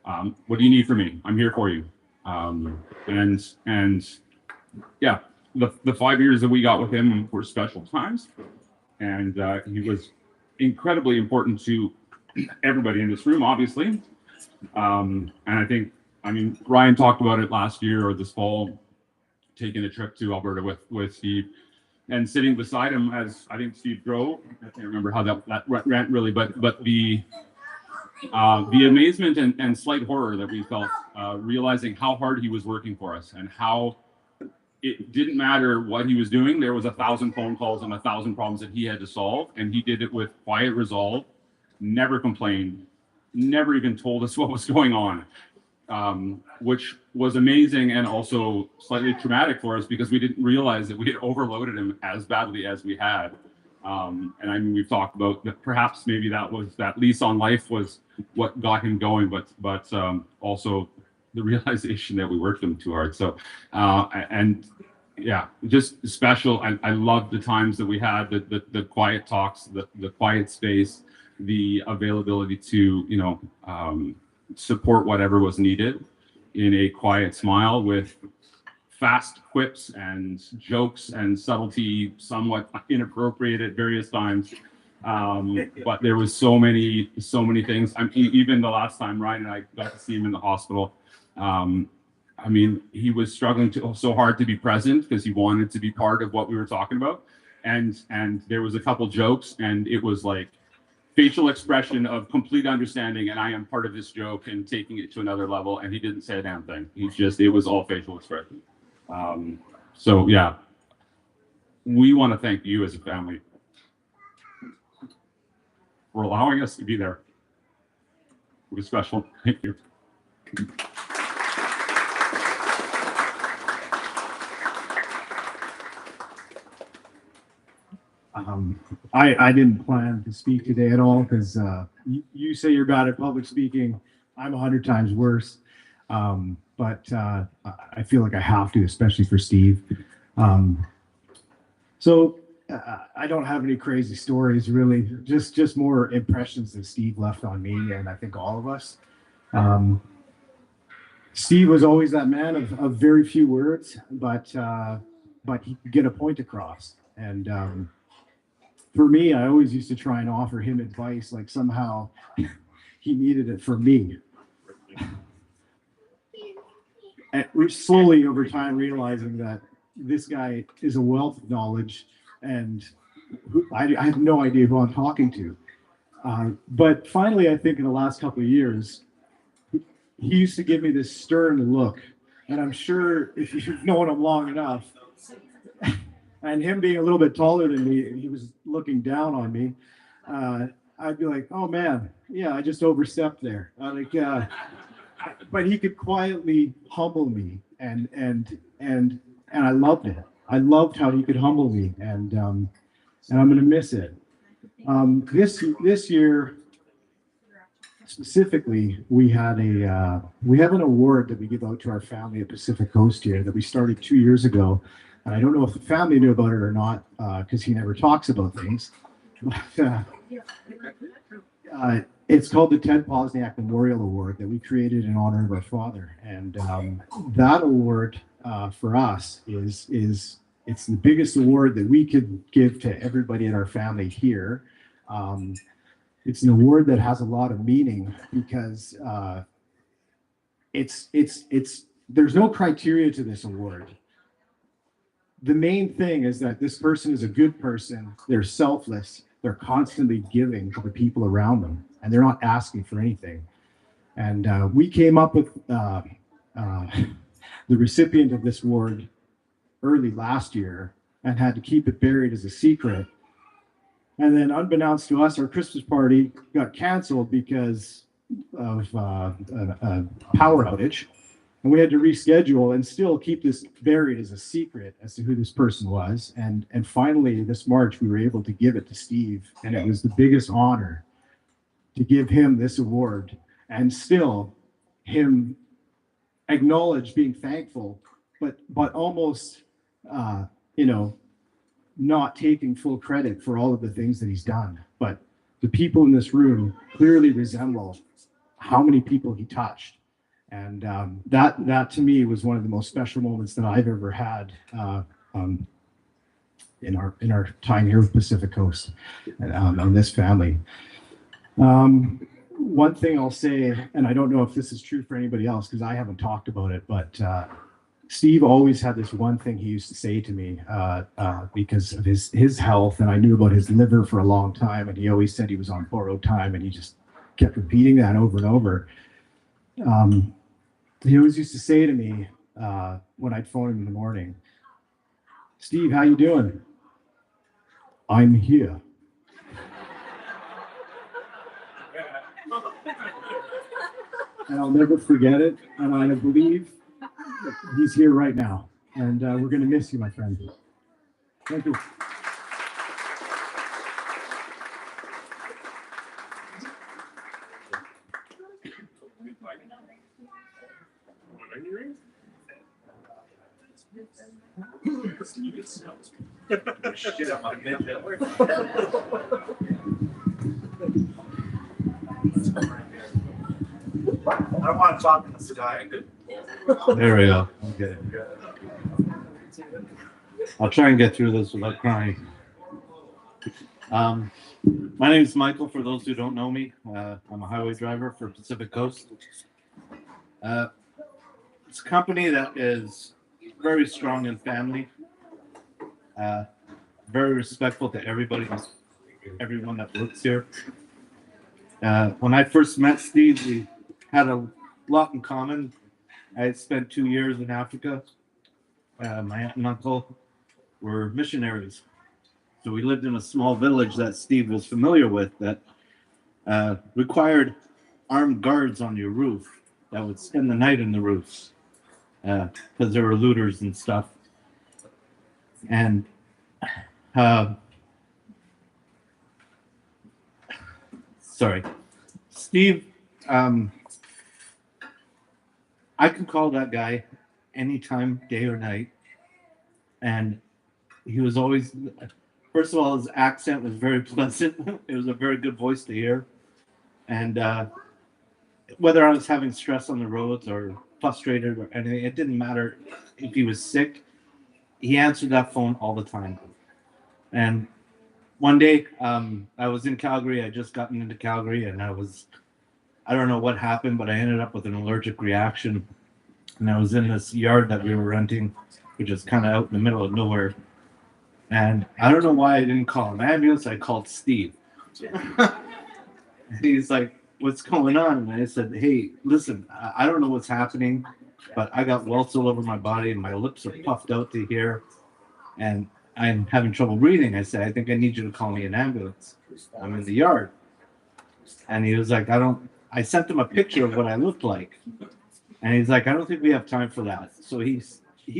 [SPEAKER 4] What do you need from me? I'm here for you. And yeah, the 5 years that we got with him were special times. And he was incredibly important to everybody in this room, obviously. And I mean, Ryan talked about it last year or this fall, taking a trip to Alberta with Steve and sitting beside him as I think Steve drove. I can't remember how that went really, but the amazement and slight horror that we felt realizing how hard he was working for us and how it didn't matter what he was doing. There was 1,000 phone calls and 1,000 problems that he had to solve, and he did it with quiet resolve, never complained, never even told us what was going on, which was amazing and also slightly traumatic for us because we didn't realize that we had overloaded him as badly as we had. And I mean, we've talked about that perhaps maybe that lease on life was what got him going, but also the realization that we worked him too hard. So, and yeah, just special. I love the times that we had, the quiet talks, the quiet space, the availability to, support whatever was needed in a quiet smile with fast quips and jokes and subtlety, somewhat inappropriate at various times. But there was so many things. I mean, even the last time Ryan and I got to see him in the hospital, I mean, he was struggling so hard to be present because he wanted to be part of what we were talking about. And there was a couple jokes and it was like
[SPEAKER 7] facial expression of complete understanding, and I am part of this joke and taking it to another level. And he didn't say a damn thing. It was all facial expression. So yeah, we want to thank you as a family for allowing us to be there. It was special. Thank you.
[SPEAKER 8] I didn't plan to speak today at all because you say you're bad at public speaking. I'm 100 times worse. But I feel like I have to, especially for Steve. So I don't have any crazy stories really, just more impressions that Steve left on me and I think all of us. Steve was always that man of very few words, but he could get a point across. And for me, I always used to try and offer him advice, like somehow he needed it from me. And we're slowly over time realizing that this guy is a wealth of knowledge, and I have no idea who I'm talking to. But finally, I think in the last couple of years, he used to give me this stern look. And I'm sure if you've known him long enough, and him being a little bit taller than me, he was looking down on me. I'd be like, "Oh man, yeah, I just overstepped there." But he could quietly humble me, and I loved it. I loved how he could humble me, and I'm going to miss it. This year specifically, we have an award that we give out to our family at Pacific Coast here that we started 2 years ago. And I don't know if the family knew about it or not, because he never talks about things. But, it's called the Ted Posniak Memorial Award that we created in honor of our father. And that award for us is it's the biggest award that we could give to everybody in our family here. It's an award that has a lot of meaning because there's no criteria to this award. The main thing is that this person is a good person. They're selfless. They're constantly giving to the people around them, and they're not asking for anything. And we came up with the recipient of this award early last year and had to keep it buried as a secret. And then unbeknownst to us, our Christmas party got canceled because of a power outage. And we had to reschedule and still keep this buried as a secret as to who this person was. And finally, this March, we were able to give it to Steve. And it was the biggest honor to give him this award. And still, him acknowledge being thankful, but almost, not taking full credit for all of the things that he's done. But the people in this room clearly resemble how many people he touched. And that to me was one of the most special moments that I've ever had in our time here with Pacific Coast on this family. One thing I'll say, and I don't know if this is true for anybody else because I haven't talked about it, but Steve always had this one thing he used to say to me because of his health, and I knew about his liver for a long time, and he always said he was on borrowed time, and he just kept repeating that over and over. He always used to say to me when I'd phone him in the morning, "Steve, how you doing?" "I'm here." And I'll never forget it. And I believe that he's here right now. And we're going to miss you, my friend. Thank you.
[SPEAKER 4] I don't want to talk in the sky.
[SPEAKER 9] There we go. Okay. I'll try and get through this without crying. My name is Michael. For those who don't know me, I'm a highway driver for Pacific Coast. It's a company that is very strong in family, very respectful to everyone that works here. When I first met Steve, we had a lot in common. I had spent 2 years in Africa. My aunt and uncle were missionaries. So we lived in a small village that Steve was familiar with that required armed guards on your roof that would spend the night in the roofs because there were looters and stuff. And sorry, Steve, I can call that guy anytime, day or night. And he was always, first of all, his accent was very pleasant. It was a very good voice to hear. And whether I was having stress on the roads or frustrated or anything, it didn't matter if he was sick. He answered that phone all the time. And one day, I was in Calgary. I just gotten into Calgary, and I don't know what happened, but I ended up with an allergic reaction. And I was in this yard that we were renting, which is kind of out in the middle of nowhere. And I don't know why I didn't call an ambulance. I called Steve. He's like, "What's going on?" And I said, "Hey, listen, I don't know what's happening, but I got welts all over my body and my lips are puffed out to here, and I'm having trouble breathing." I said, "I think I need you to call me an ambulance. I'm in the yard." And he was like, I sent him a picture of what I looked like. And he's like, "I don't think we have time for that." So he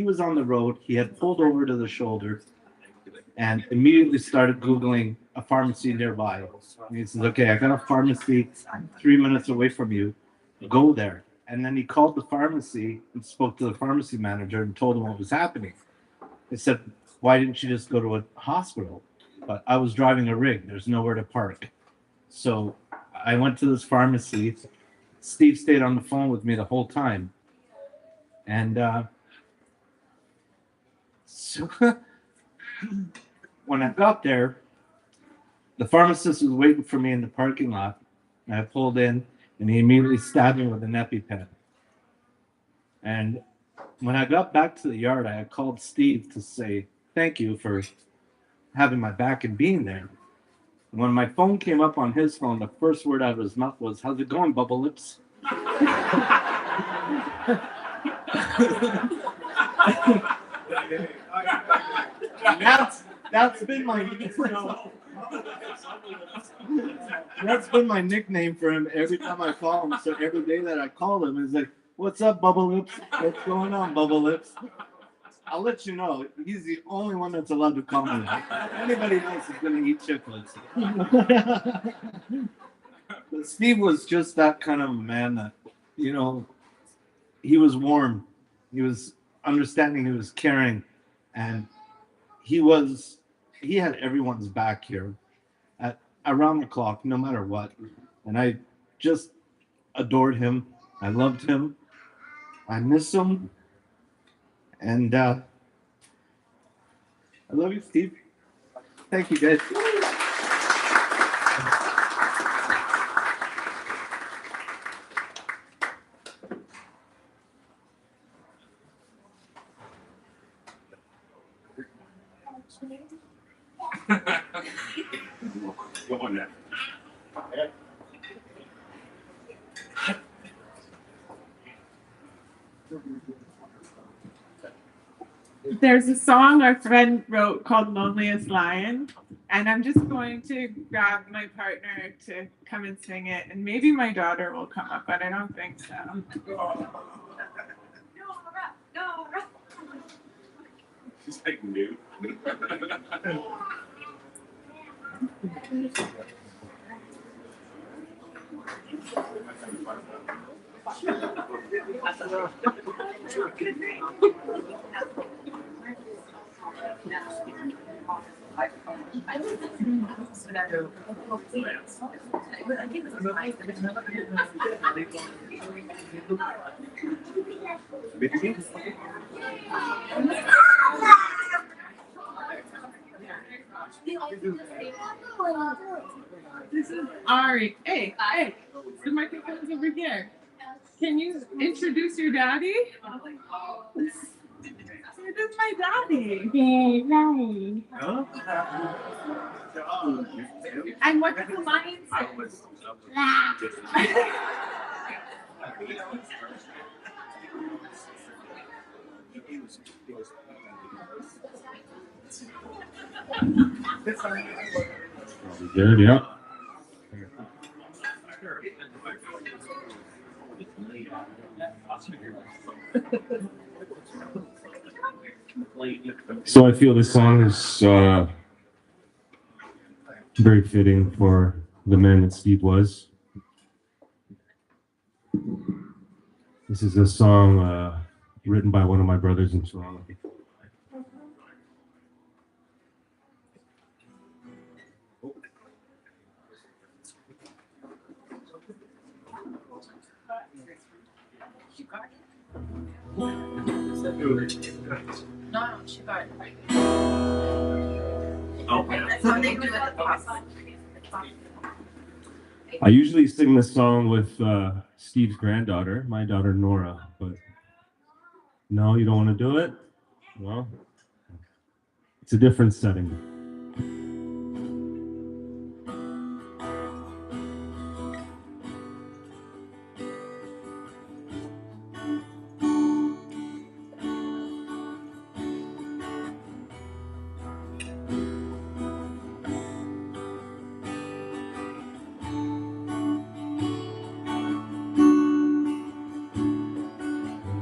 [SPEAKER 9] was on the road. He had pulled over to the shoulder and immediately started Googling a pharmacy nearby. And he says, "Okay, I got a pharmacy 3 minutes away from you. Go there." And then he called the pharmacy and spoke to the pharmacy manager and told him what was happening. They said, "Why didn't you just go to a hospital?" But I was driving a rig. There's nowhere to park. So I went to this pharmacy. Steve stayed on the phone with me the whole time. And so when I got there, the pharmacist was waiting for me in the parking lot. And I pulled in, and he immediately stabbed me with an EpiPen. And when I got back to the yard, I had called Steve to say thank you for having my back and being there. When my phone came up on his phone, the first word out of his mouth was, "How's it going, Bubble Lips?" That's been my nickname for him every time I call him. So every day that I call him, he's like, "What's up, Bubble Lips? What's going on, Bubble Lips?" I'll let you know, he's the only one that's allowed to call me that. Anybody else is going to eat chiclets. But Steve was just that kind of man that, he was warm, he was understanding, he was caring, and he had everyone's back here at around the clock, no matter what. And I just adored him. I loved him. I miss him. And I love you, Steve. Thank you, guys.
[SPEAKER 7] Go on now.
[SPEAKER 6] There's a song our friend wrote called Loneliest Lion, and I'm just going to grab my partner to come and sing it, and maybe my daughter will come up, but I don't think so.
[SPEAKER 2] No.
[SPEAKER 7] She's like new.
[SPEAKER 6] Ari, hey, the microphone's over here. Can you introduce your daddy? is my daddy.
[SPEAKER 4] Huh?
[SPEAKER 6] And what does the lion say?
[SPEAKER 7] Probably good, yeah. So I feel this song is very fitting for the man that Steve was. This is a song written by one of my brothers in Toronto.
[SPEAKER 2] No, she got it.
[SPEAKER 4] Okay.
[SPEAKER 2] So they do it.
[SPEAKER 7] I usually sing this song with Steve's granddaughter, my daughter Nora, but no, you don't want to do it? Well, it's a different setting.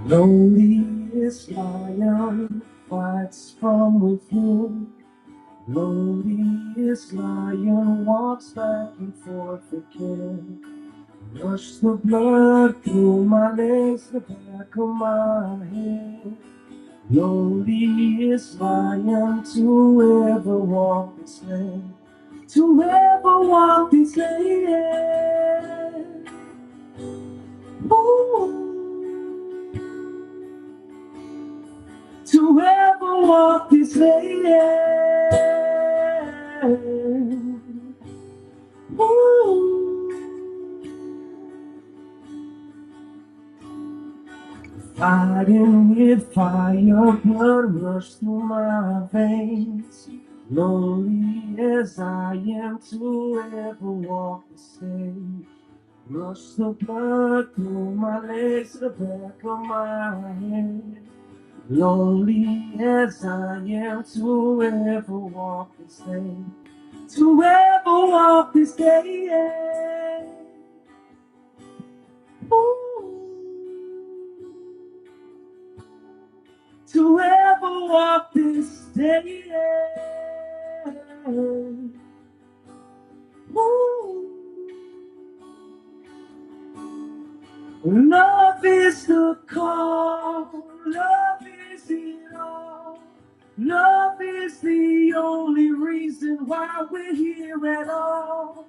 [SPEAKER 10] Loneliest lion fights from within. Loneliest lion walks back and forth again. Rush the blood through my legs, the back of my head. Loneliest lion to ever walk this land. To ever walk this land. Ooh. To ever walk this land. Ooh. Fighting with fire, blood rush through my veins. Lonely as I am to ever walk the stage. Rush the blood through my legs, the back of my head. Lonely as I am to ever walk this day. To ever walk this day. Ooh. To ever walk this day. Ooh. Love is the call, love is it all. Love is the only reason why we're here at all.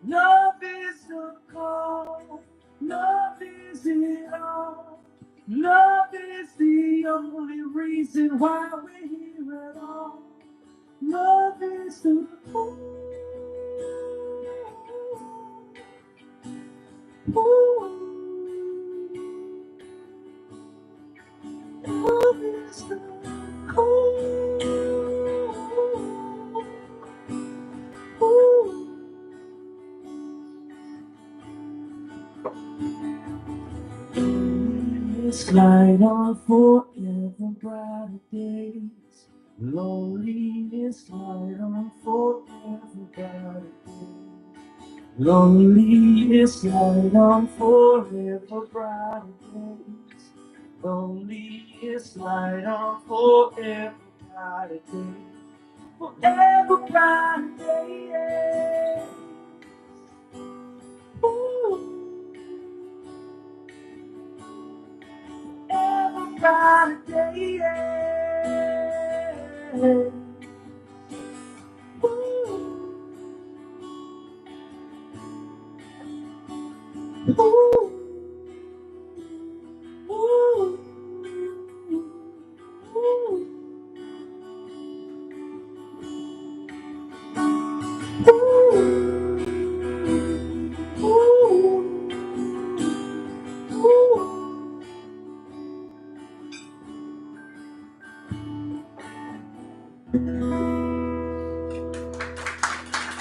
[SPEAKER 10] Love is the call, love is it all. Love is the only reason why we're here at all. Love is the call. Ooh. Love is the call. Ooh. It's light on forever brighter days. Loneliness light on forever brighter days. Loneliness light on forever brighter days. Loneliness light on forever brighter days. Forever brighter days. Ooh. Forever brighter days. Ooh. Ooh. Ooh.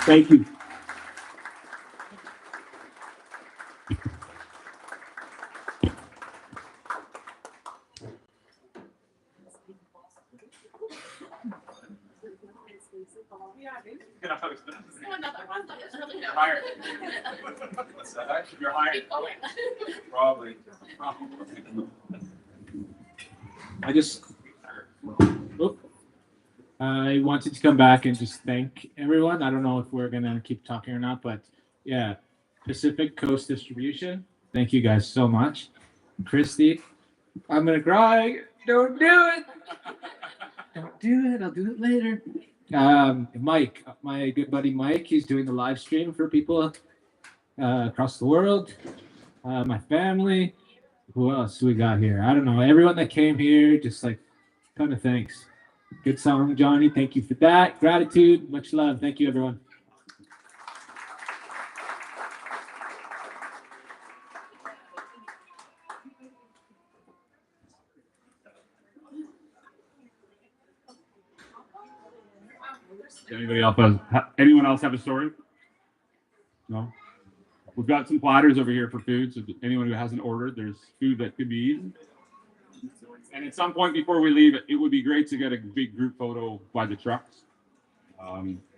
[SPEAKER 5] Thank you.
[SPEAKER 7] You're hired. You're hired. Probably.
[SPEAKER 5] I wanted to come back and just thank everyone. I don't know if we're gonna keep talking or not, but yeah, Pacific Coast Distribution. Thank you guys so much. Christy, I'm gonna cry. Don't do it. Don't do it. I'll do it later. Mike, my good buddy Mike, he's doing the live stream for people across the world. My family. Who else do we got here? I don't know. Everyone that came here, just like ton of thanks. Good song, Johnny. Thank you for that. Gratitude. Much love. Thank you, everyone.
[SPEAKER 7] Anyone else have a story? No? We've got some platters over here for food, so anyone who hasn't ordered, there's food that could be eaten. And at some point before we leave, it would be great to get a big group photo by the trucks.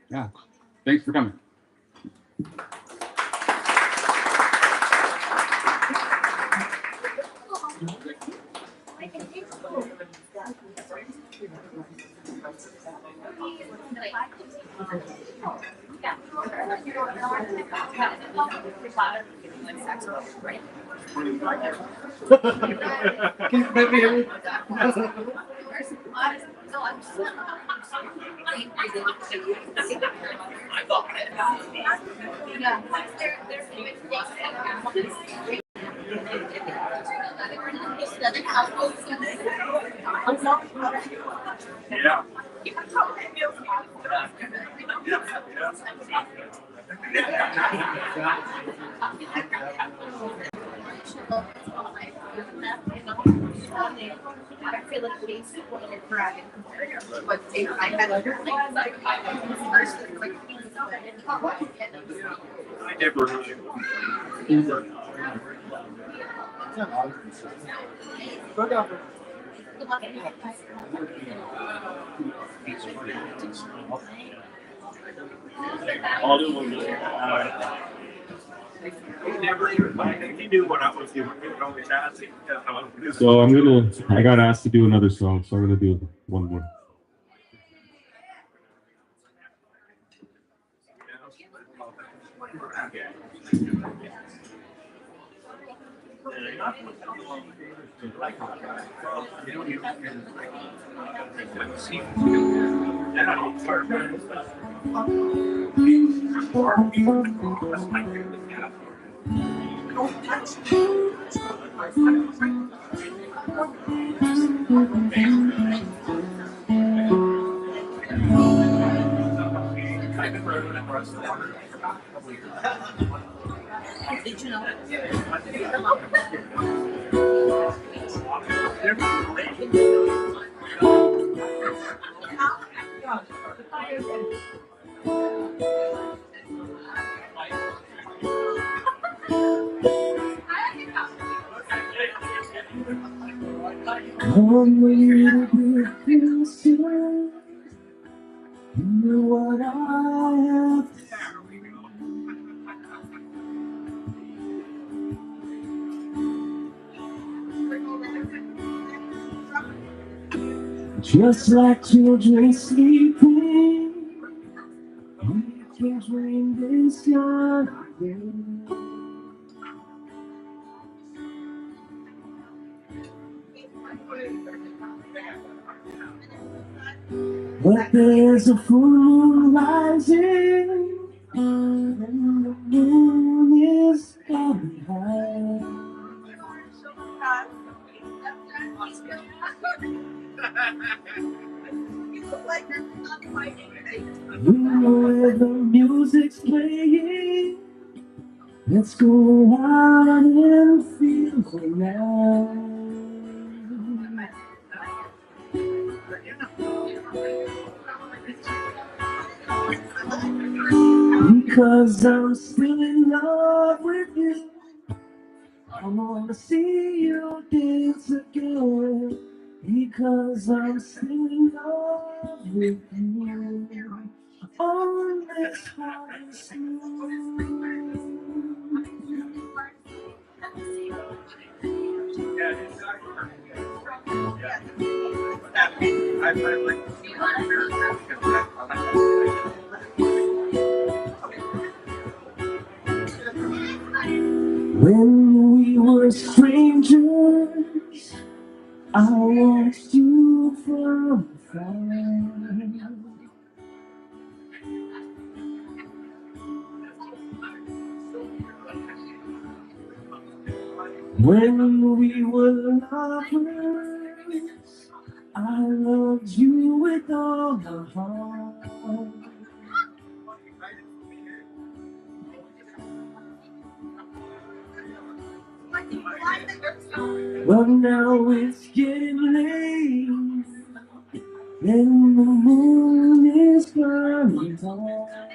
[SPEAKER 7] Yeah, thanks for coming. Yeah.
[SPEAKER 2] I feel like basic when it's dragon but I had other things first like
[SPEAKER 4] I never he knew what I was doing.
[SPEAKER 7] So I got asked to do another song, so I'm gonna do one more.
[SPEAKER 10] One little bit closer, you what I have. Just like children sleeping, we can dream this young. But there's a full moon rising, and the moon is going high. You know where the music's playing. Let's go out and feel the night. because I'm still in love with you. I wanna see you dance again because I'm still in love with you. On this harvest moon. When we were strangers, I watched you from afar. When we were lovers, I loved you with all my heart. But now it's getting late, and the moon is burning hot.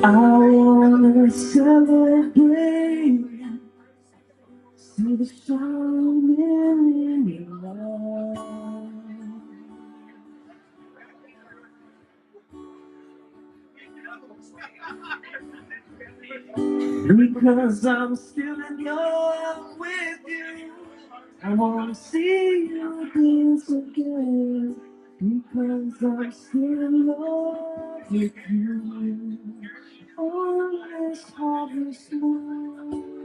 [SPEAKER 10] I wanna celebrate, see the shining in your eyes. Because I'm still in love with you. I wanna see you dance again. Because I'm still in love with you. On this harvest moon.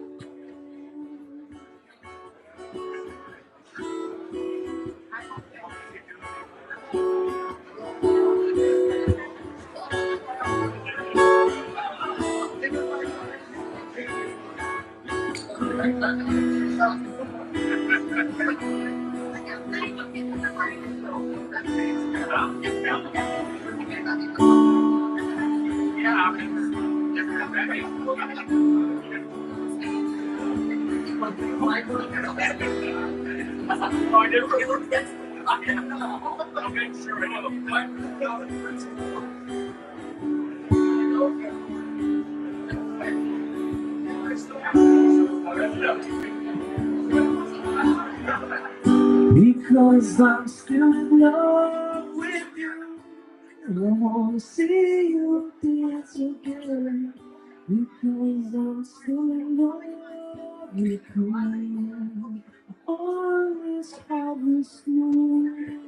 [SPEAKER 10] Because I'm still in love with you. I wanna see you dance again. Because I'm still in love with you. On this harvest moon.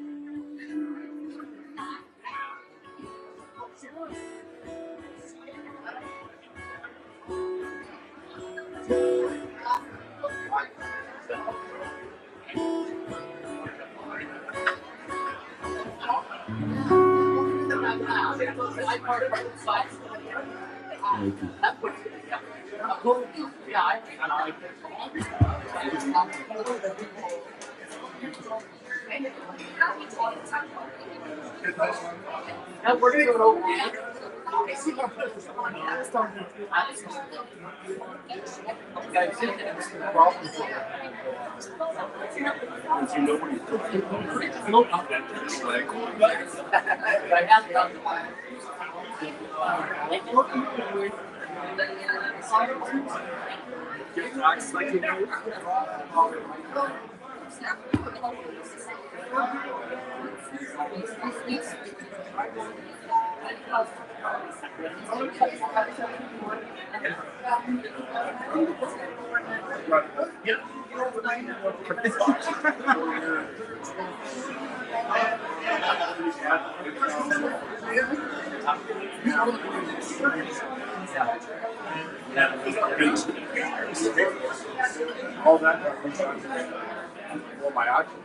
[SPEAKER 4] All that. Well, my option.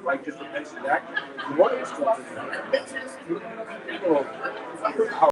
[SPEAKER 4] Like just to mention that, what is